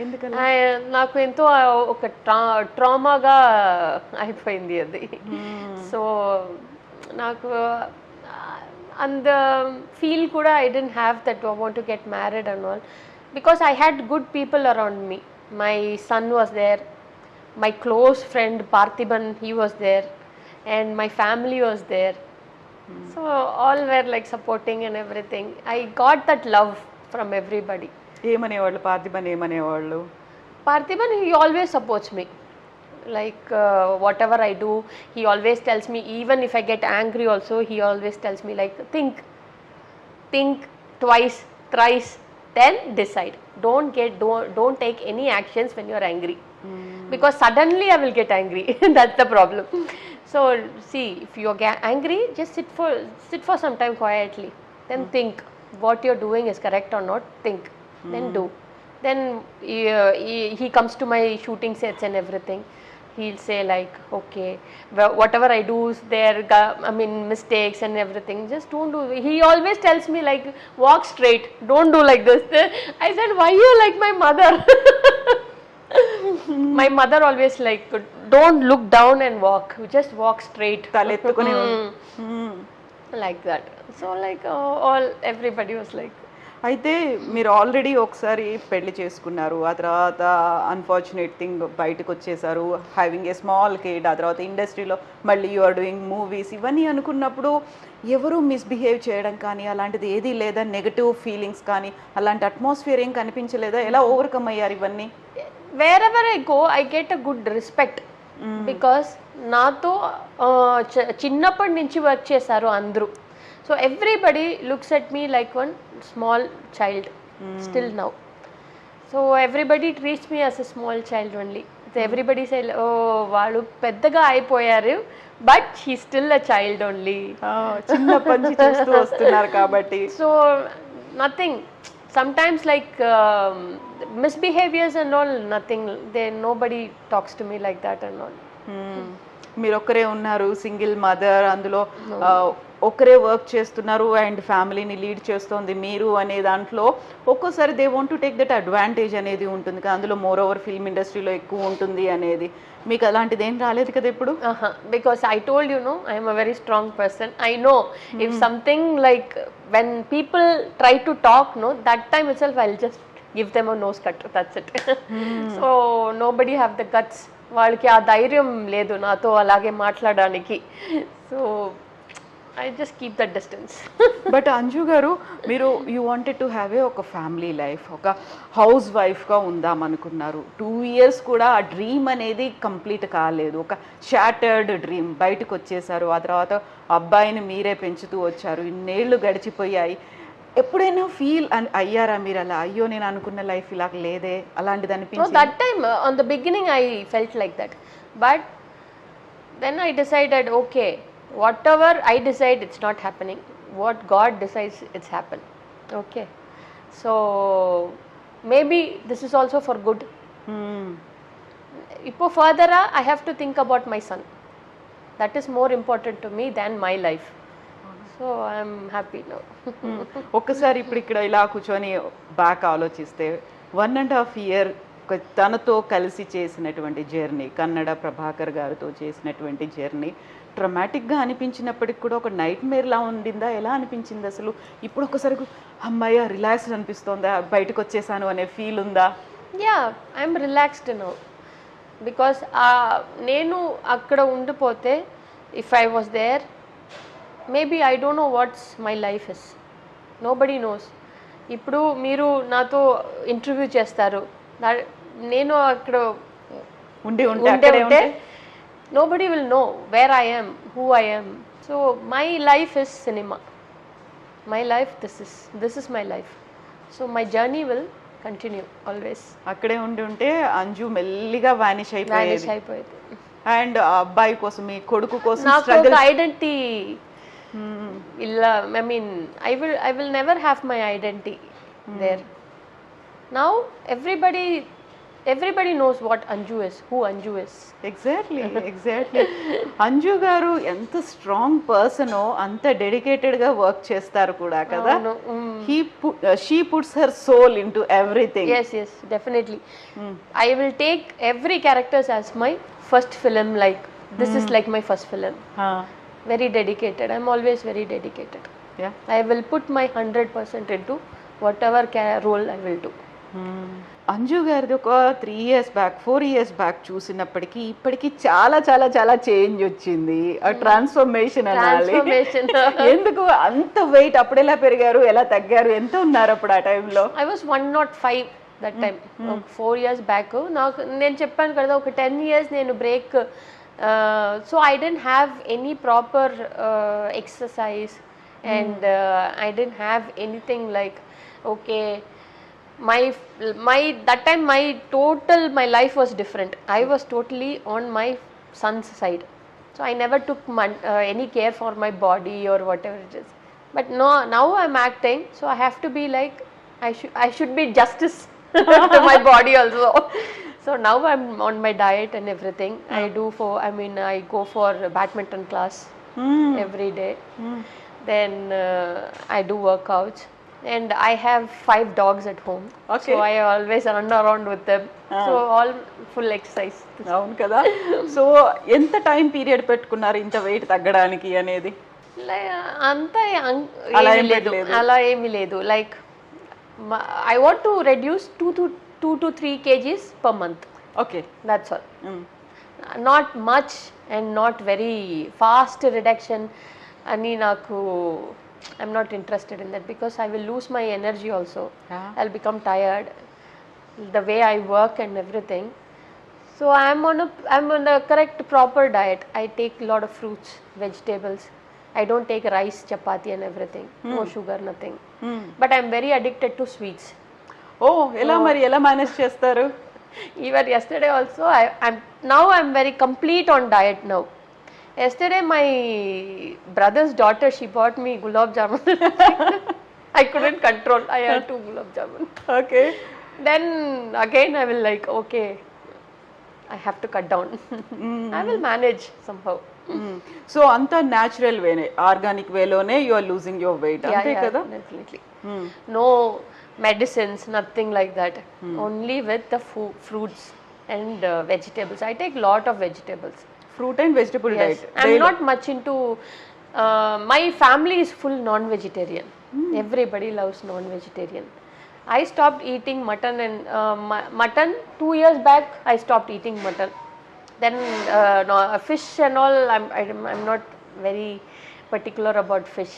ఎందుకని? నాకు ఎంతో ఒక ట్రామాగా అయిపోయింది అది. సో నాకు అండ్ ఫీల్ కూడా I don't have that I want to get married and all, because I had good people around me. My son was there, my close friend Parthiban, he was there, and my family was there. So all were like supporting and everything. I got that love from everybody. ఏమనేవాళ్ళు పార్థిబన్? ఏమనేవాళ్ళు? Parthiban, he always supports me. Like whatever I do, he always tells me, even if I get angry also, he always tells me like, think twice, thrice, then decide. Don't take any actions when you are angry. because suddenly I will get angry. That's the problem. So see, if you're angry, just sit for some time quietly, then think what you're doing is correct or not. Think, then do. Then he comes to my shooting sets and everything. He'll say like, okay, whatever I do is there, mistakes and everything, just don't do. He always tells me like, walk straight, don't do like this. I said, why you like my mother? My mother always like, don't look down and walk, just walk straight. తలెత్తుకుని Like that. So like everybody was like. అయితే మీరు already ఒకసారి పెళ్లి చేసుకున్నారు, ఆ తర్వాత unfortunate thing బయటకు వచ్చేసారు, having a small kid, ఆ తర్వాత ఇండస్ట్రీలో మళ్ళీ యు ఆర్ డూయింగ్ మూవీస్. ఇవన్నీ అనుకున్నప్పుడు ఎవరు మిస్బిహేవ్ చేయడం కానీ అలాంటిది ఏదీ లేదా, నెగటివ్ ఫీలింగ్స్ కానీ అలాంటి అట్మాస్ఫియర్ ఏం కనిపించలేదా? ఎలా ఓవర్కమ్ అయ్యారు ఇవన్నీ? Wherever I go, I get a good respect. Because నాతో చిన్నప్పటి నుంచి వర్క్ చేశారు అందరూ. So everybody looks at me like one small child still now. So everybody treats me as a small child only. So everybody say, oh, వాళ్ళు పెద్దగా అయిపోయారు, but he's still a child only. చిన్నప్పటి నుంచి చూస్తూ వస్తున్నారు కాబట్టి. So nothing. Sometimes like misbehaviors and all, nothing. Nobody talks to me like that and all. మీరు ఒక్కరే ఉన్నారు, సింగిల్ మదర్, అందులో ఒకరే వర్క్ చేస్తున్నారు అండ్ ఫ్యామిలీని లీడ్ చేస్తోంది మీరు అనే దాంట్లో ఒక్కోసారి they want to take that advantage అనేది ఉంటుంది కదా, అందులో మోర్ ఓవర్ ఫిల్మ్ ఇండస్ట్రీలో ఎక్కువ ఉంటుంది అనేది. మీకు అలాంటిది ఏం రాలేదు కదా ఇప్పుడు? Because I told you, no, I am a very strong person. I know if something like when people try to talk, no, that time itself I'll just give them a nose cut. That's it. So nobody have the guts. వాళ్ళకి ఆ ధైర్యం లేదు నాతో అలాగే మాట్లాడడానికి. So I just keep that distance. But Anju గారు, మీరు you wanted to have ఒక ఫ్యామిలీ లైఫ్, ఒక హౌస్ వైఫ్గా ఉందాం అనుకున్నారు. 2 years కూడా ఆ డ్రీమ్ అనేది కంప్లీట్ కాలేదు, ఒక షాటర్డ్ డ్రీమ్. బయటకు వచ్చేసారు, ఆ తర్వాత అబ్బాయిని మీరే పెంచుతూ వచ్చారు, ఇన్నేళ్ళు గడిచిపోయాయి. ఎప్పుడైనా ఫీల్ అయ్యారా మీరు అలా, అయ్యో నేను అనుకున్న లైఫ్ ఇలా లేదే అలాంటిది అనిపించింది? That time on the beginning I felt like that, but then I decided, okay, whatever I decide, it's not happening. What God decides, it's happen. Okay, so maybe this is also for good. Ipo further I have to think about my son. That is more important to me than my life. So I am happy now. ఒక్కసారి ఇప్పుడు ఇక్కడ ఇలా కూర్చొని back ఆలోచిస్తే 1.5 year తనతో కలిసి చేసినటువంటి journey, Kannada Prabhakar గారితో చేసినటువంటి జర్నీ ట్రమాటిక్గా అనిపించినప్పటికి కూడా ఒక నైట్ మేర్లా ఉండిందా? ఎలా అనిపించింది అసలు? ఇప్పుడు ఒకసారి అమ్మాయి రిలాక్స్డ్ అనిపిస్తుందా, బయటకు వచ్చేసాను అనే ఫీల్ ఉందా? Yeah, I'm relaxed now. Because నేను అక్కడ ఉండిపోతే, if I was there, maybe I don't know what's my life is. Nobody knows. ఇప్పుడు మీరు నాతో ఇంటర్వ్యూ చేస్తారు, నేను అక్కడ ఉంటే nobody will know where I am, who I am. So my life is cinema. My life, this is my life. So my journey will continue always. అక్కడే ఉంటే అంజు మెల్లిగా వానిష్ అయిపోయేది. అండ్ అబ్బాయి కోసం, మీ కొడుకు కోసం నాకు ఐడెంటిటీ ఇలా, I mean I will never have my identity there. Now everybody knows what Anju is, who Anju is. Exactly. Anju గారు ఎంత స్ట్రాంగ్ పర్సనో అంత డెడికేటెడ్గా వర్క్ చేస్తారు కూడా కదా. She puts her soul into everything. Yes, definitely. I will take every characters as my first film, like this is like my first film. Very dedicated. I'm always very dedicated. Yeah. I will put my 100% into whatever role I will do. Anju గారిది ఒక 3 years back 4 years back చూసినప్పటికీ ఇప్పటికీ చాలా చాలా చాలా change వచ్చింది, transformation అనాలి. ఎందుకు అంత వెయిట్? అప్పుడు ఎలా పెరిగారు, ఎలా తగ్గారు, ఎంత ఉన్నారు అప్పుడు ఆ టైంలో? I was 105 that time. 4 years back నాకు నేను చెప్పాను కదా, ఒక 10 years నేను break. So I didn't have any proper exercise and I didn't have anything like, okay, my that time my life was different. I was totally on my son's side, so I never took any care for my body or whatever it is. But no, now I'm acting, so I have to be like, I should be justice to my body also. So now I'm on my diet and everything. I go for badminton class every day. Then I do workouts, and I have 5 dogs at home. Okay. So I always run around with them. So all full exercise. అవును కదా. So ఎంత time period పెట్టుకున్నారు ఇంత wait తగ్గడానికి అనేది? అంతా అలా ఏమీ లేదు. Like I want to reduce 2 to 3 kgs per month. Okay. That's all. Not much and not very fast reduction. Ani naku, I'm not interested in that because I will lose my energy also. I'll become tired. The way I work and everything. So I'm on the correct proper diet. I take a lot of fruits, vegetables. I don't take rice, chapati and everything. No sugar, nothing. But I'm very addicted to sweets. ఎలా manage చేస్తారు? Even yesterday also, I'm very complete on diet now. Yesterday my brother's daughter, she bought me gulab jamun. I couldn't control. I had 2 gulab jamun. Okay. Then again I will like, okay, I have to cut down. I will manage somehow. So అంతా న్యాచురల్ వేనే, organic వేలోనే you are losing your weight, అంతే కదా? Definitely. No medicines, nothing like that. Only with the fruits and vegetables. I take lot of vegetables. Fruit and vegetable diet. I'm not much into my family is full non-vegetarian. Everybody loves non-vegetarian. I stopped eating mutton and mutton 2 years back. I stopped eating mutton. Then fish and all, I'm not very particular about fish.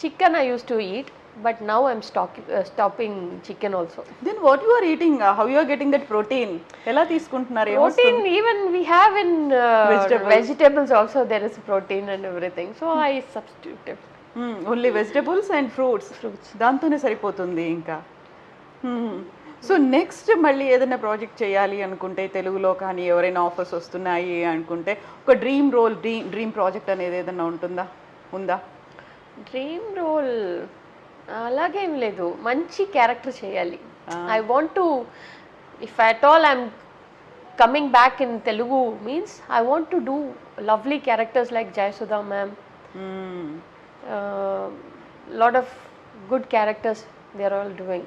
Chicken I used to eat, but now I'm stopping chicken also. Then what you are eating? How you are getting that protein? Ela తీసుకుంటున్నారు? Protein even we have in vegetables also, there is protein and everything. So I substitute it. Only vegetables and fruits, దాంతోనే సరిపోతుంది ఇంకా. So next మళ్ళీ ఏదైనా project చేయాలి అనుకుంటే, తెలుగులో కానీ ఎవరైనా ఆఫర్స్ వస్తున్నాయి అనుకుంటే, ఒక డ్రీమ్ ప్రాజెక్ట్ అనేది ఏదైనా ఉందా? డ్రీమ్ రోల్ అలాగేం లేదు, మంచి క్యారెక్టర్ చేయాలి. I want to, if at all I'm coming back in Telugu means I want to do lovely characters like Jayasudha ma'am. Lot of good characters they are all doing.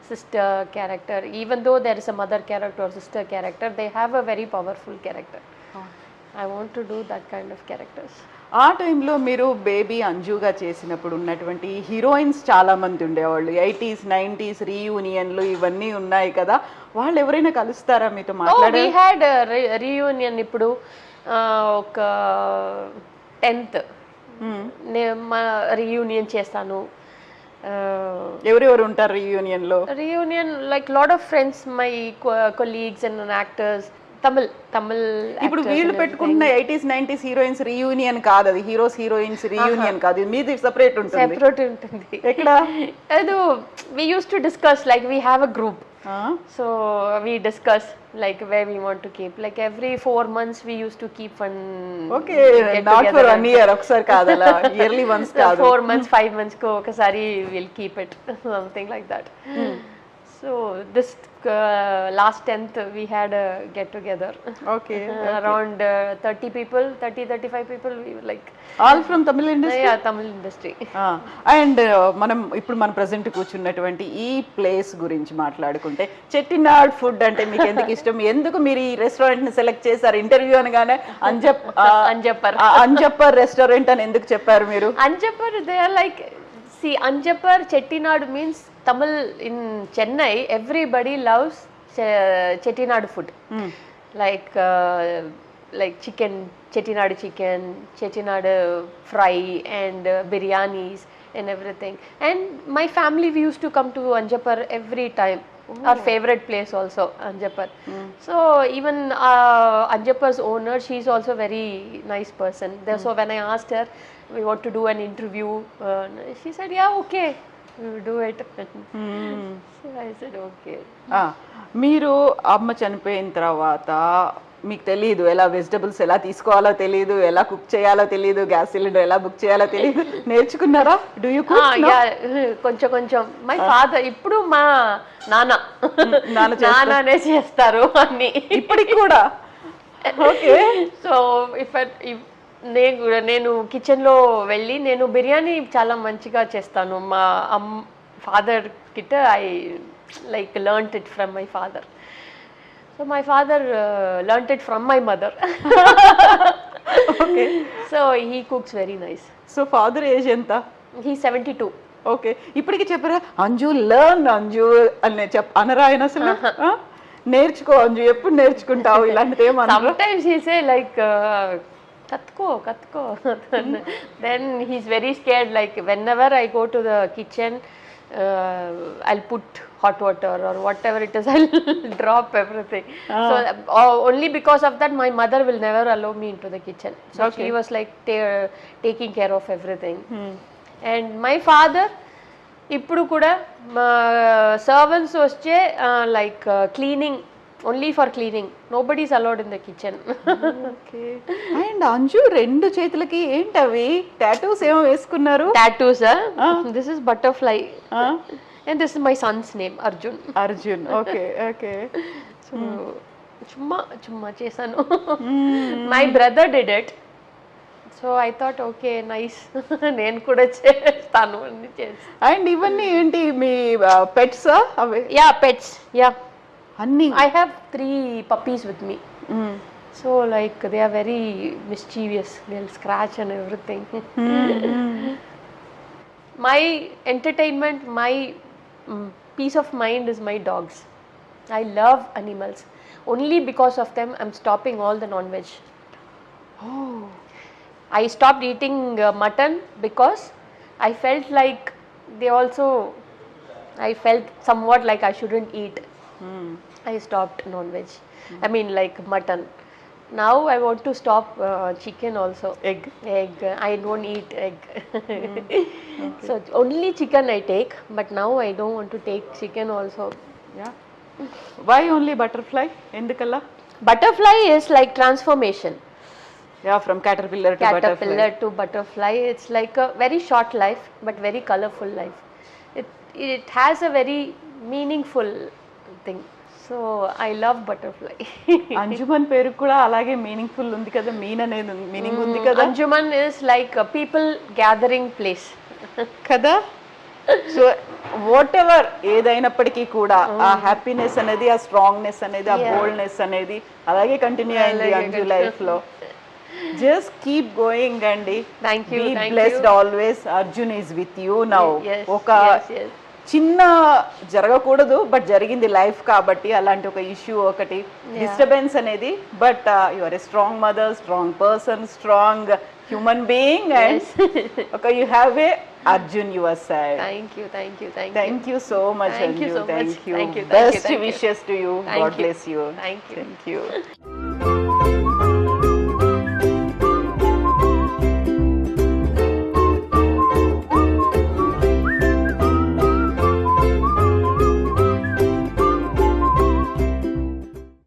Sister character, even though there is a mother character or sister character, they have a very powerful character. I want to do that kind of characters. ఆ టైంలో మీరు baby అంజుగా చేసినప్పుడు ఉన్నటువంటి heroines చాలా మంది ఉండేవాళ్ళు. 80s 90s రీయూనియన్లు ఇవన్నీ ఉన్నాయి కదా, వాళ్ళు ఎవరైనా కలుస్తారా మీతో మాట్లాడారు? We had a reunion ఇప్పుడు ఒక 10th రీయూనియన్ చేస్తాను. ఎవరెవరు ఉంటారు రీయూనియన్ లో? Reunion like lot of friends, my colleagues and actors. Tamil ఇప్పుడు వీళ్ళు పెట్టుకుంటున్న 80s 90s హీరోయిన్స్ రీయూనియన్ కాదు, అది హీరోయిన్స్ రీయూనియన్ కాదు, మీది సెపరేట్ ఉంటుంది. ఎక్కడ? అది we used to discuss, like we have a group. So we discuss like where we want to keep, like every 4 months we used to keep one. Okay, not for 1 year ఒకసారి కాదలా, yearly once కాదు. 4 months 5 months ko ఒకసారి we'll keep it, something like that. So this last 10th we had a get together. Okay. Around 35 people, we were like all from Tamil industry. Yeah, Tamil industry. And మనం ఇప్పుడు మన present కూర్చున్నటువంటి ఈ place గురించి మాట్లాడుకుంటే, Chettinad food అంటే మీకు ఎందుకు ఇష్టం? ఎందుకు మీరు ఈ రెస్టారెంట్ ని సెలెక్ట్ చేశారు? ఇంటర్వ్యూ అనగానే అంజప్పర్ రెస్టారెంట్ అని ఎందుకు చెప్పారు మీరు? Anjappar, they are like, see, Anjappar Chettinad means Tamil in Chennai. Everybody loves Chettinad food, like chicken, Chettinad chicken, Chettinad fry, and biryanis and everything. And my family, we used to come to Anjappar every time. Our favorite place also, Anjappar. So even Anjappar's owner, she's also very nice person. So when I asked her, we want to do an interview, she said, yeah, okay, do it. So I said, okay. మీరు అమ్మ చనిపోయిన తర్వాత మీకు తెలియదు ఎలా vegetables ఎలా తీసుకోవాలో తెలియదు, ఎలా కుక్ చేయాలో తెలియదు, గ్యాస్ సిలిండర్ ఎలా బుక్ చేయాలో తెలియదు, నేర్చుకున్నారా? Do you cook? కొంచెం కొంచెం. మై ఫాదర్, ఇప్పుడు మా నాన్ననే చేస్తారు అన్ని ఇప్పటికి కూడా. ఓకే. సో నేను కిచెన్లో వెళ్ళి నేను బిర్యానీ చాలా మంచిగా చేస్తాను. మా ఫాదర్ కిட்ட I like learnt it from my father. So my father learnt it from my mother. Okay. So he cooks very nice. So father age ఎంత? హీ 72. ఓకే. ఇప్పటికి చెప్పరా అంజు లర్న్ అంజు అని అనరా ఆయన అసలు? నేర్చుకో అంజు, ఎప్పుడు నేర్చుకుంటావు ఇలాంటిది ఏమన్నా? Sometimes he say like katko. Then he's very scared, like whenever I go to the kitchen, I'll put hot water or whatever it is, I'll drop everything. So only because of that my mother will never allow me into the kitchen. So she was like taking care of everything. And my father ఇప్పుడు కూడా మా servants వచ్చే like cleaning, only for cleaning, nobody is allowed in the kitchen. Okay. And Anju రెండు చేతులకి ఏంటవి tattoos ఏమో వేసుకున్నారు? Tattoos, this is butterfly and this is my son's name Arjun. Arjun. Okay. Okay. So చుమ్మా చేశాను. My brother did it. So I thought okay nice, నేను కూడా చేస్తాను అని చేసి. అండ్ ఇవన్నీ ఏంటి మీ పెట్స్? అవి? Yeah, pets. యా, అన్ని. I have 3 puppies with me. So like they are very mischievous. They'll scratch and everything. My entertainment, my peace of mind is my dogs. I love animals. Only because of them I'm stopping all the non-veg. Oh. I stopped eating mutton because I felt like I felt somewhat like I shouldn't eat. I stopped non-veg. I mean like mutton. Now I want to stop chicken also. Egg. I don't eat egg. Okay. So only chicken I take, but now I don't want to take chicken also. Yeah. Why only butterfly? Endukalla? Butterfly is like transformation. Yeah, from caterpillar to butterfly. It's like a very short life, but very colorful life. It has a very meaningful thing. So I love butterfly. Anjuman పేరు కూడా అలాగే meaningful ఉంది కదా, mean అనేది meaning ఉంది కదా. Anjuman is like a people gathering place కదా. So what ever ఏదైనప్పటికీ కూడా ఆ హ్యాపీనెస్ అనేది, ఆ స్ట్రాంగ్నెస్ అనేది, ఆ బోల్డ్నెస్ అనేది అలాగే కంటిన్యూ అయింది అంజు లైఫ్ లో. జస్ట్ కీప్ గోయింగ్ అండి. Be blessed always. Arjun is with you now. ఒక చిన్న జరగకూడదు, బట్ జరిగింది లైఫ్ కాబట్టి అలాంటి ఒక ఇష్యూ ఒకటి డిస్టర్బెన్స్ అనేది, but you are a strong mother, strong person, strong human being, and ఒక you have a Arjun your side. Thank you so much. Thank you. Best wishes to you. God bless you. Thank you.